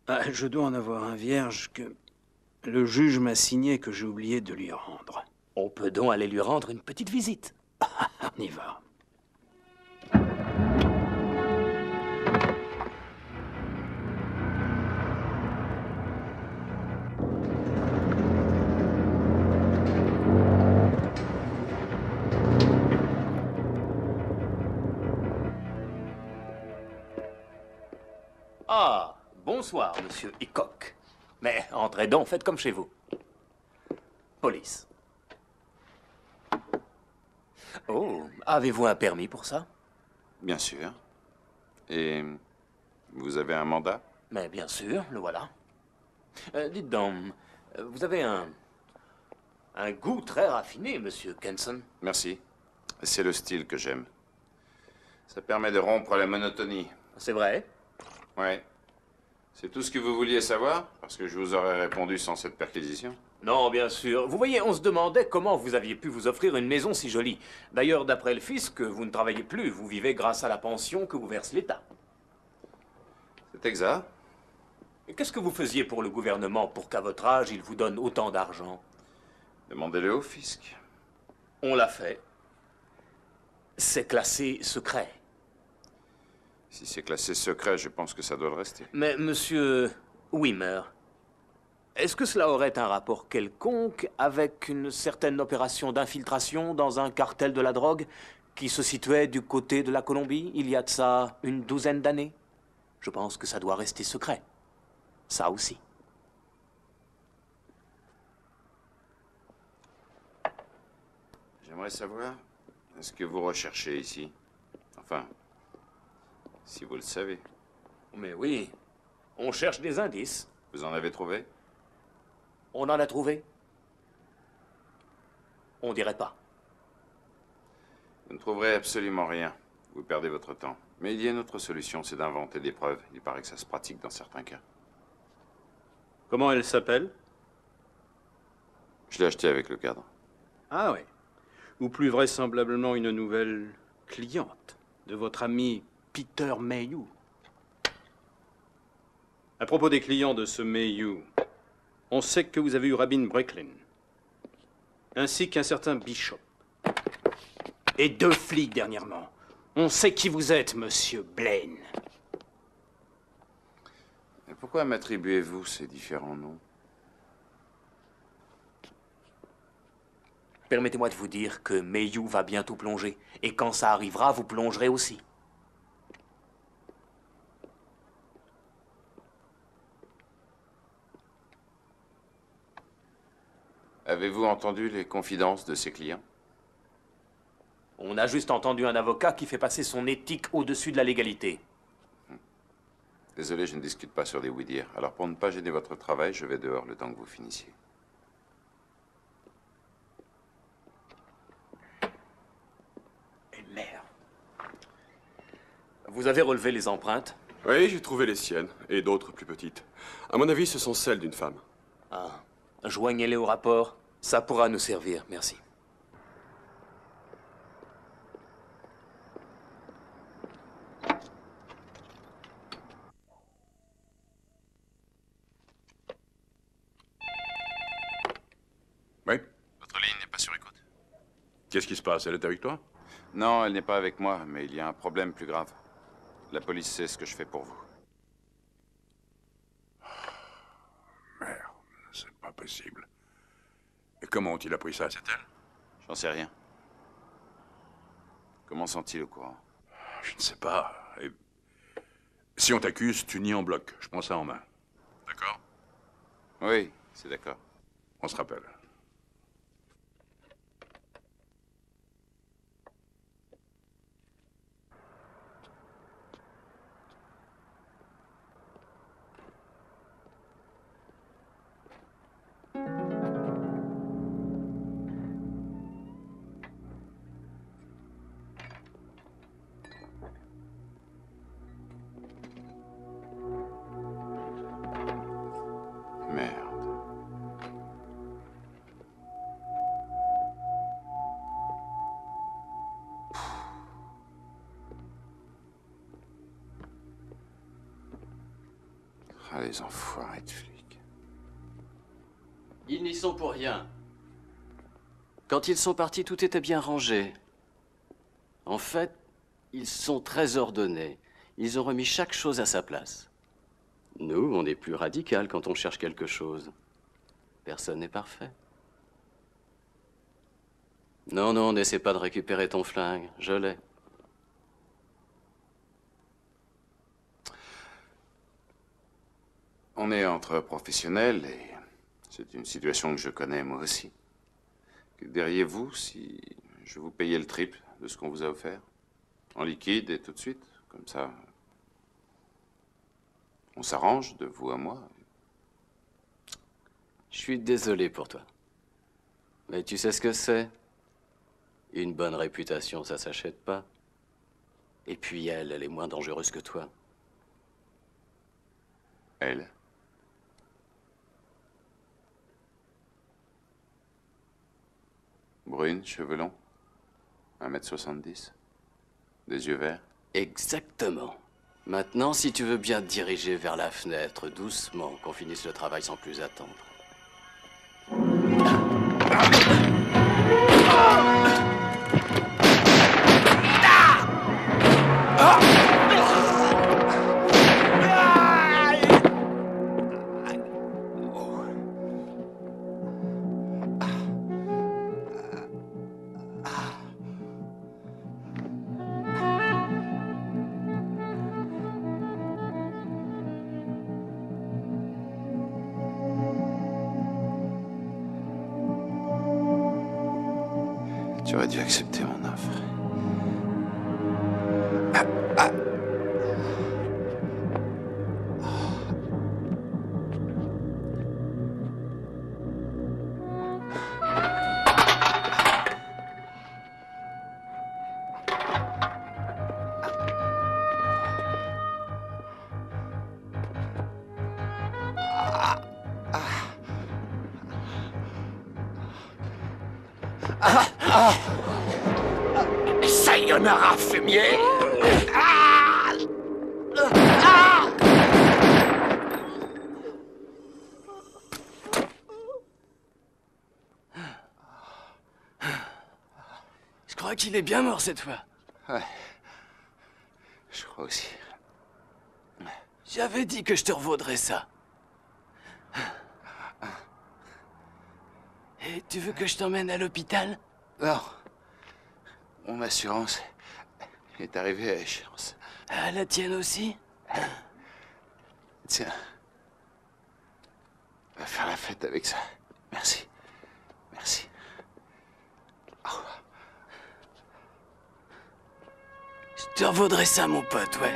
Ah, je dois en avoir un vierge que le juge m'a signé que j'ai oublié de lui rendre. On peut donc aller lui rendre une petite visite. On y va. Ah, bonsoir, monsieur Hickok. Mais entrez donc, faites comme chez vous. Police. Oh, avez-vous un permis pour ça? Bien sûr. Et vous avez un mandat? Mais bien sûr, le voilà. Dites donc, vous avez un goût très raffiné, monsieur Kenson. Merci. C'est le style que j'aime. Ça permet de rompre la monotonie. C'est vrai? Ouais. C'est tout ce que vous vouliez savoir? Parce que je vous aurais répondu sans cette perquisition. Non, bien sûr. Vous voyez, on se demandait comment vous aviez pu vous offrir une maison si jolie. D'ailleurs, d'après le fisc, vous ne travaillez plus. Vous vivez grâce à la pension que vous verse l'État. C'est exact. Et qu'est-ce que vous faisiez pour le gouvernement pour qu'à votre âge, il vous donne autant d'argent? Demandez-le au fisc. On l'a fait. C'est classé secret. Si c'est classé secret, je pense que ça doit le rester. Mais, monsieur Wimmer, est-ce que cela aurait un rapport quelconque avec une certaine opération d'infiltration dans un cartel de la drogue qui se situait du côté de la Colombie, il y a de ça une douzaine d'années? Je pense que ça doit rester secret. Ça aussi. J'aimerais savoir ce que vous recherchez ici. Enfin, si vous le savez. Mais oui, on cherche des indices. Vous en avez trouvé? On en a trouvé. On dirait pas. Vous ne trouverez absolument rien. Vous perdez votre temps. Mais il y a une autre solution, c'est d'inventer des preuves. Il paraît que ça se pratique dans certains cas. Comment elle s'appelle? Je l'ai acheté avec le cadre. Ah oui. Ou plus vraisemblablement une nouvelle cliente de votre ami Peter Mayhew. À propos des clients de ce Mayhew, on sait que vous avez eu Rabin Brecklin, ainsi qu'un certain Bishop. Et 2 flics dernièrement. On sait qui vous êtes, monsieur Blaine. Et pourquoi m'attribuez-vous ces différents noms? Permettez-moi de vous dire que Mayhew va bientôt plonger. Et quand ça arrivera, vous plongerez aussi. Avez-vous entendu les confidences de ses clients? On a juste entendu un avocat qui fait passer son éthique au-dessus de la légalité. Désolé, je ne discute pas sur des oui-dire. Alors pour ne pas gêner votre travail, je vais dehors le temps que vous finissiez. Et merde. Vous avez relevé les empreintes? Oui, j'ai trouvé les siennes, et d'autres plus petites. À mon avis, ce sont celles d'une femme. Ah, joignez-les au rapport. Ça pourra nous servir, merci. Oui? Votre ligne n'est pas sur écoute. Qu'est-ce qui se passe? Elle est avec toi? Non, elle n'est pas avec moi, mais il y a un problème plus grave. La police sait ce que je fais pour vous. Merde, c'est pas possible. Et comment ont-ils appris ça? C'est elle? J'en sais rien. Comment sont-ils au courant? Je ne sais pas. Et si on t'accuse, tu nies en bloc. Je prends ça en main. D'accord? Oui, c'est d'accord. On se rappelle. Merde. Ah, les enfoirés de flics. Ils n'y sont pour rien. Quand ils sont partis, tout était bien rangé. En fait, ils sont très ordonnés. Ils ont remis chaque chose à sa place. Nous, on est plus radical quand on cherche quelque chose. Personne n'est parfait. Non, non, n'essaie pas de récupérer ton flingue. Je l'ai. On est entre professionnels et c'est une situation que je connais moi aussi. Que diriez-vous si je vous payais le triple de ce qu'on vous a offert? En liquide et tout de suite, comme ça. On s'arrange de vous à moi. Je suis désolé pour toi. Mais tu sais ce que c'est? Une bonne réputation, ça s'achète pas. Et puis elle est moins dangereuse que toi. Elle? Brune, cheveux longs, 1m70, des yeux verts. Exactement. Maintenant, si tu veux bien te diriger vers la fenêtre, doucement, qu'on finisse le travail sans plus attendre. Tu aurais dû accepter mon offre. Sayonara, fumier! Je crois qu'il est bien mort cette fois. Ouais. Je crois aussi. J'avais dit que je te revaudrais ça. Et tu veux que je t'emmène à l'hôpital? Non. Mon assurance est arrivée à échéance. À la tienne aussi? Tiens. On va faire la fête avec ça. Merci. Merci. Au revoir. Je te revaudrais ça, mon pote, ouais.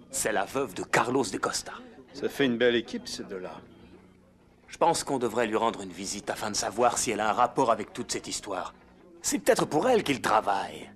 C'est la veuve de Carlos de Costa. Ça fait une belle équipe, ces deux-là. Je pense qu'on devrait lui rendre une visite afin de savoir si elle a un rapport avec toute cette histoire. C'est peut-être pour elle qu'il travaille.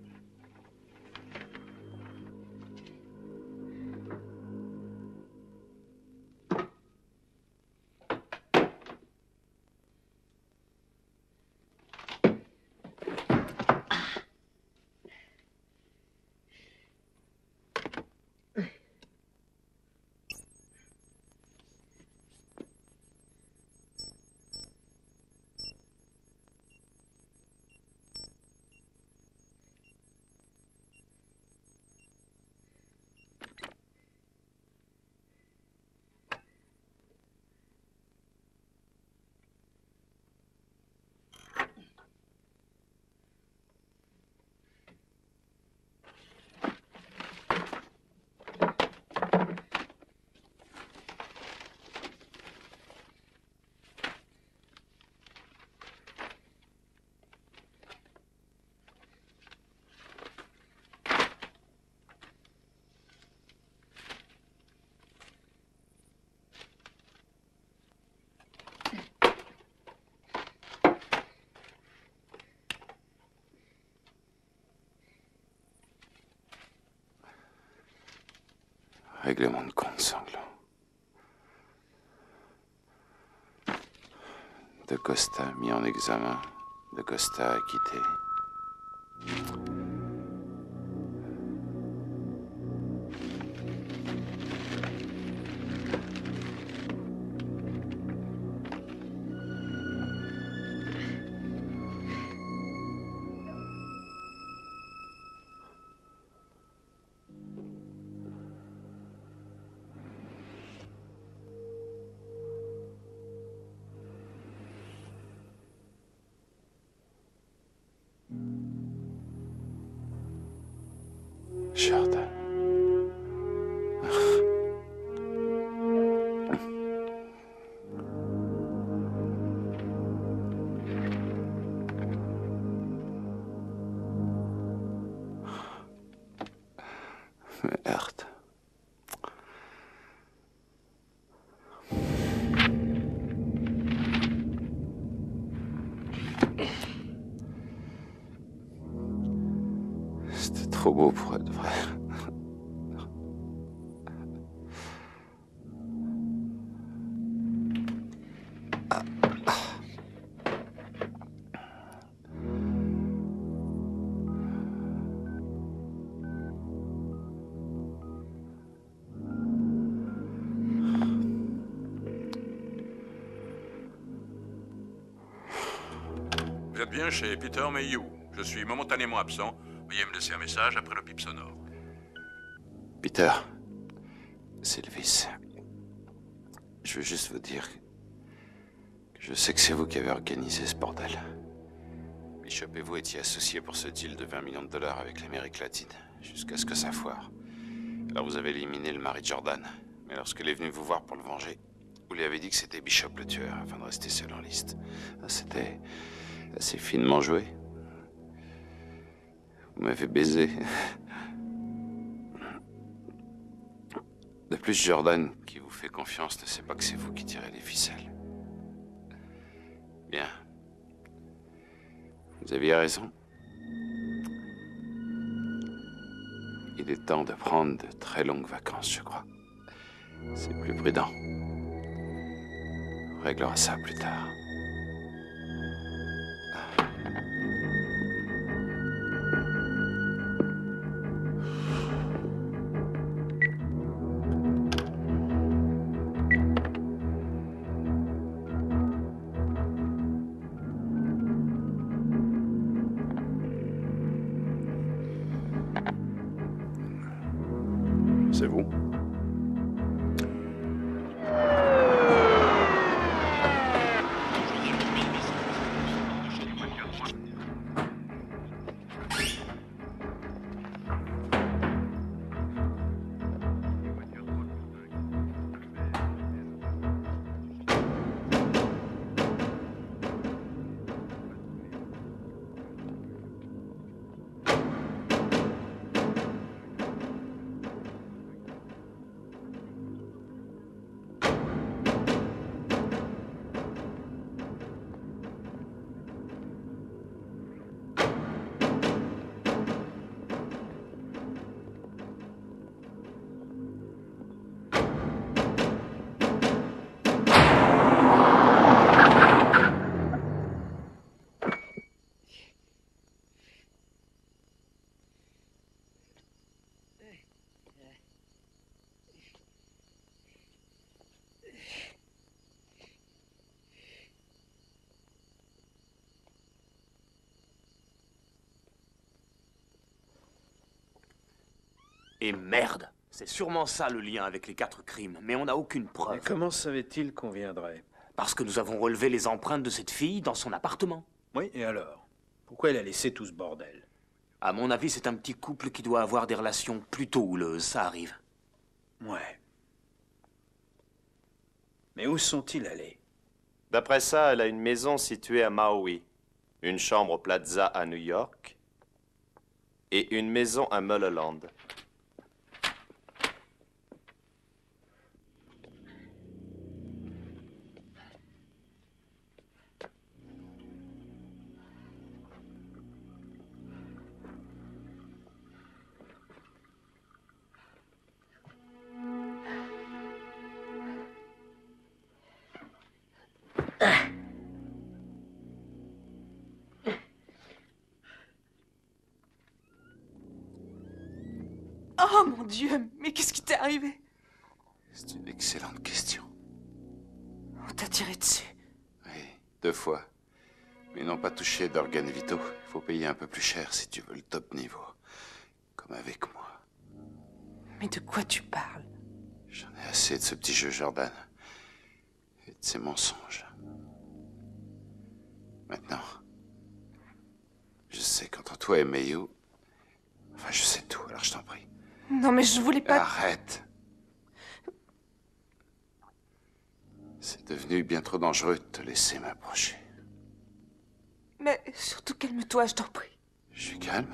Règlement de compte sanglant. De Costa mis en examen. De Costa acquitté. Jordan. Merde. C'était trop beau pour être vrai. Vous êtes bien chez Peter Mayhew. Je suis momentanément absent. Veuillez me laisser un message après le bip sonore. Peter, c'est Elvis. Je veux juste vous dire que je sais que c'est vous qui avez organisé ce bordel. Bishop et vous étiez associés pour ce deal de 20 millions de dollars avec l'Amérique latine, jusqu'à ce que ça foire. Alors vous avez éliminé le mari de Jordan, mais lorsqu'elle est venue vous voir pour le venger, vous lui avez dit que c'était Bishop le tueur, afin de rester seul en liste. C'était assez finement joué. Vous m'avez baisé. De plus, Jordan, qui vous fait confiance, ne sait pas que c'est vous qui tirez les ficelles. Bien. Vous aviez raison. Il est temps de prendre de très longues vacances, je crois. C'est plus prudent. On réglera ça plus tard. C'est vous? Et merde! C'est sûrement ça le lien avec les 4 crimes, mais on n'a aucune preuve. Et comment savait-il qu'on viendrait? Parce que nous avons relevé les empreintes de cette fille dans son appartement. Oui, et alors? Pourquoi elle a laissé tout ce bordel? À mon avis, c'est un petit couple qui doit avoir des relations plutôt houleuses, ça arrive. Ouais. Mais où sont-ils allés? D'après ça, elle a une maison située à Maui, une chambre au Plaza à New York et une maison à Mulholland. Oh mon Dieu, mais qu'est-ce qui t'est arrivé? C'est une excellente question. On t'a tiré dessus. Oui, 2 fois. Mais ils n'ont pas touché d'organes vitaux. Il faut payer un peu plus cher si tu veux le top niveau. Comme avec moi. Mais de quoi tu parles? J'en ai assez de ce petit jeu, Jordan. Et de ces mensonges. Maintenant, je sais qu'entre toi et Mayu... Enfin, je sais tout, alors je t'en prie. Non, mais je voulais pas... Arrête. C'est devenu bien trop dangereux de te laisser m'approcher. Mais surtout calme-toi, je t'en prie. Je suis calme.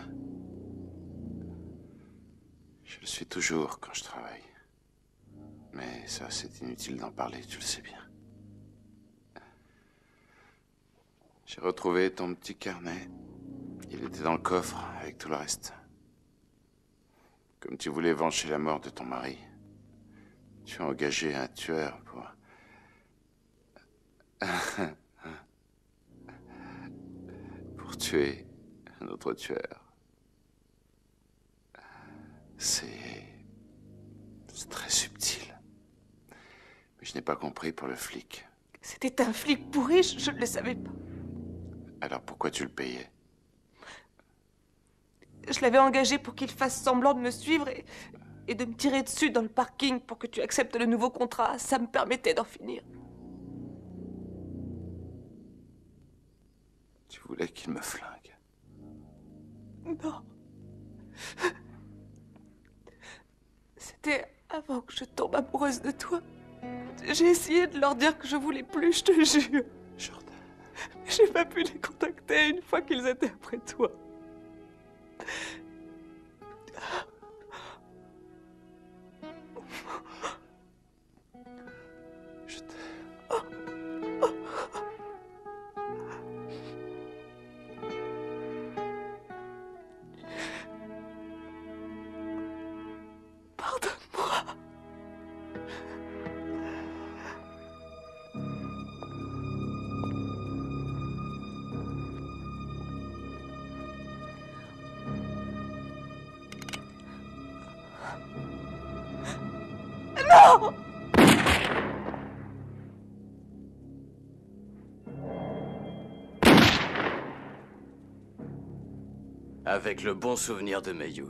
Je le suis toujours quand je travaille. Mais ça, c'est inutile d'en parler, tu le sais bien. J'ai retrouvé ton petit carnet. Il était dans le coffre, avec tout le reste. Comme tu voulais venger la mort de ton mari, tu as engagé un tueur pour... pour tuer un autre tueur. C'est très subtil. Mais je n'ai pas compris pour le flic. C'était un flic pourri, je ne le savais pas. Alors pourquoi tu le payais? Je l'avais engagé pour qu'il fasse semblant de me suivre et de me tirer dessus dans le parking pour que tu acceptes le nouveau contrat. Ça me permettait d'en finir. Tu voulais qu'il me flingue? Non. C'était avant que je tombe amoureuse de toi. J'ai essayé de leur dire que je voulais plus, je te jure. Jordan. J'ai pas pu les contacter une fois qu'ils étaient après toi. Je t'aime. Pardonne-moi. Non! Avec le bon souvenir de Mayu.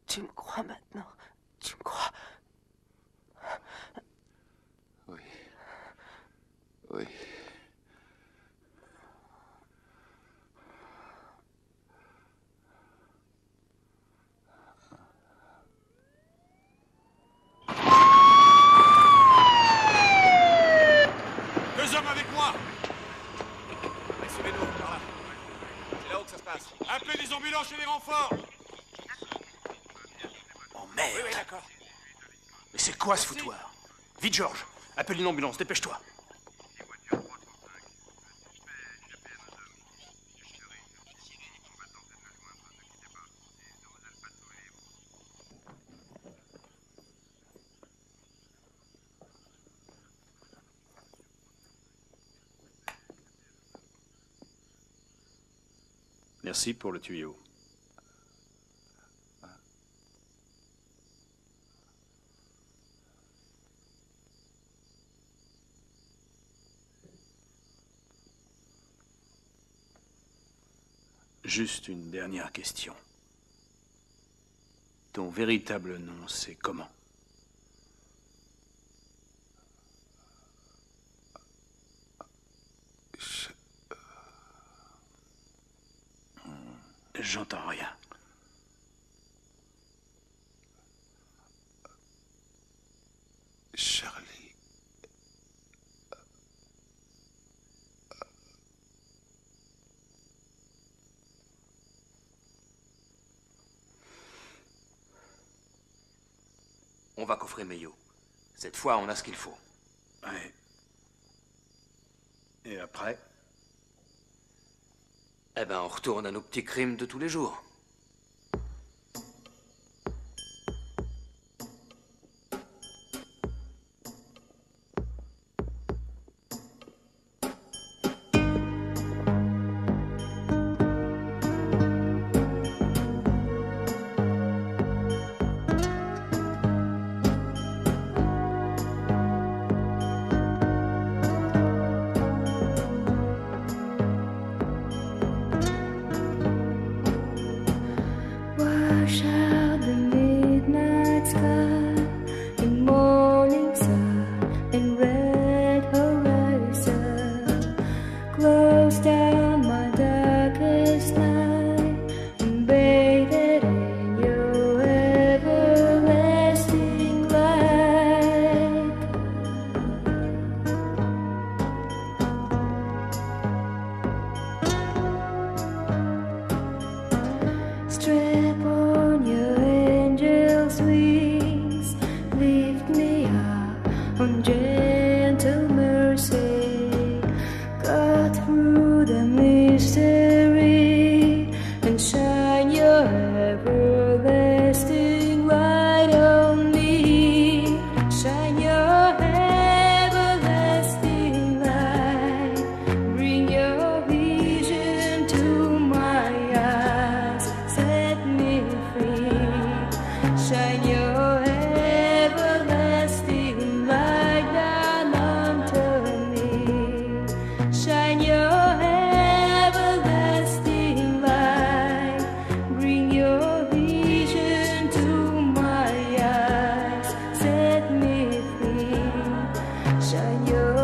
Tu me crois maintenant? Tu me crois? Oui. Oui. Deux hommes avec moi! Suivez-nous, par là. C'est là-haut que ça se passe. Appelez les ambulances et les renforts! Oh merde! Oui, d'accord. Mais c'est quoi ce foutoir? Vite, George, appelle une ambulance, dépêche-toi. Merci pour le tuyau. Juste une dernière question. Ton véritable nom, c'est comment? J'entends rien. Charlie. On va coffrer Mayo. Cette fois, on a ce qu'il faut. Ouais. Et après? Eh ben, on retourne à nos petits crimes de tous les jours. Wash out the midnight sky in morning sun and red horizon. Close down my darkest night and bathe it in your everlasting light. Strap on your angel's wings, lift me up on gentle mercy. Cut through the mystery and shine your everlasting light on me. Shine your everlasting light. Bring your vision to my eyes. Set me free. Shine your everlasting light down onto me. Shine your everlasting light. Bring your vision to my eyes. Set me free. Shine your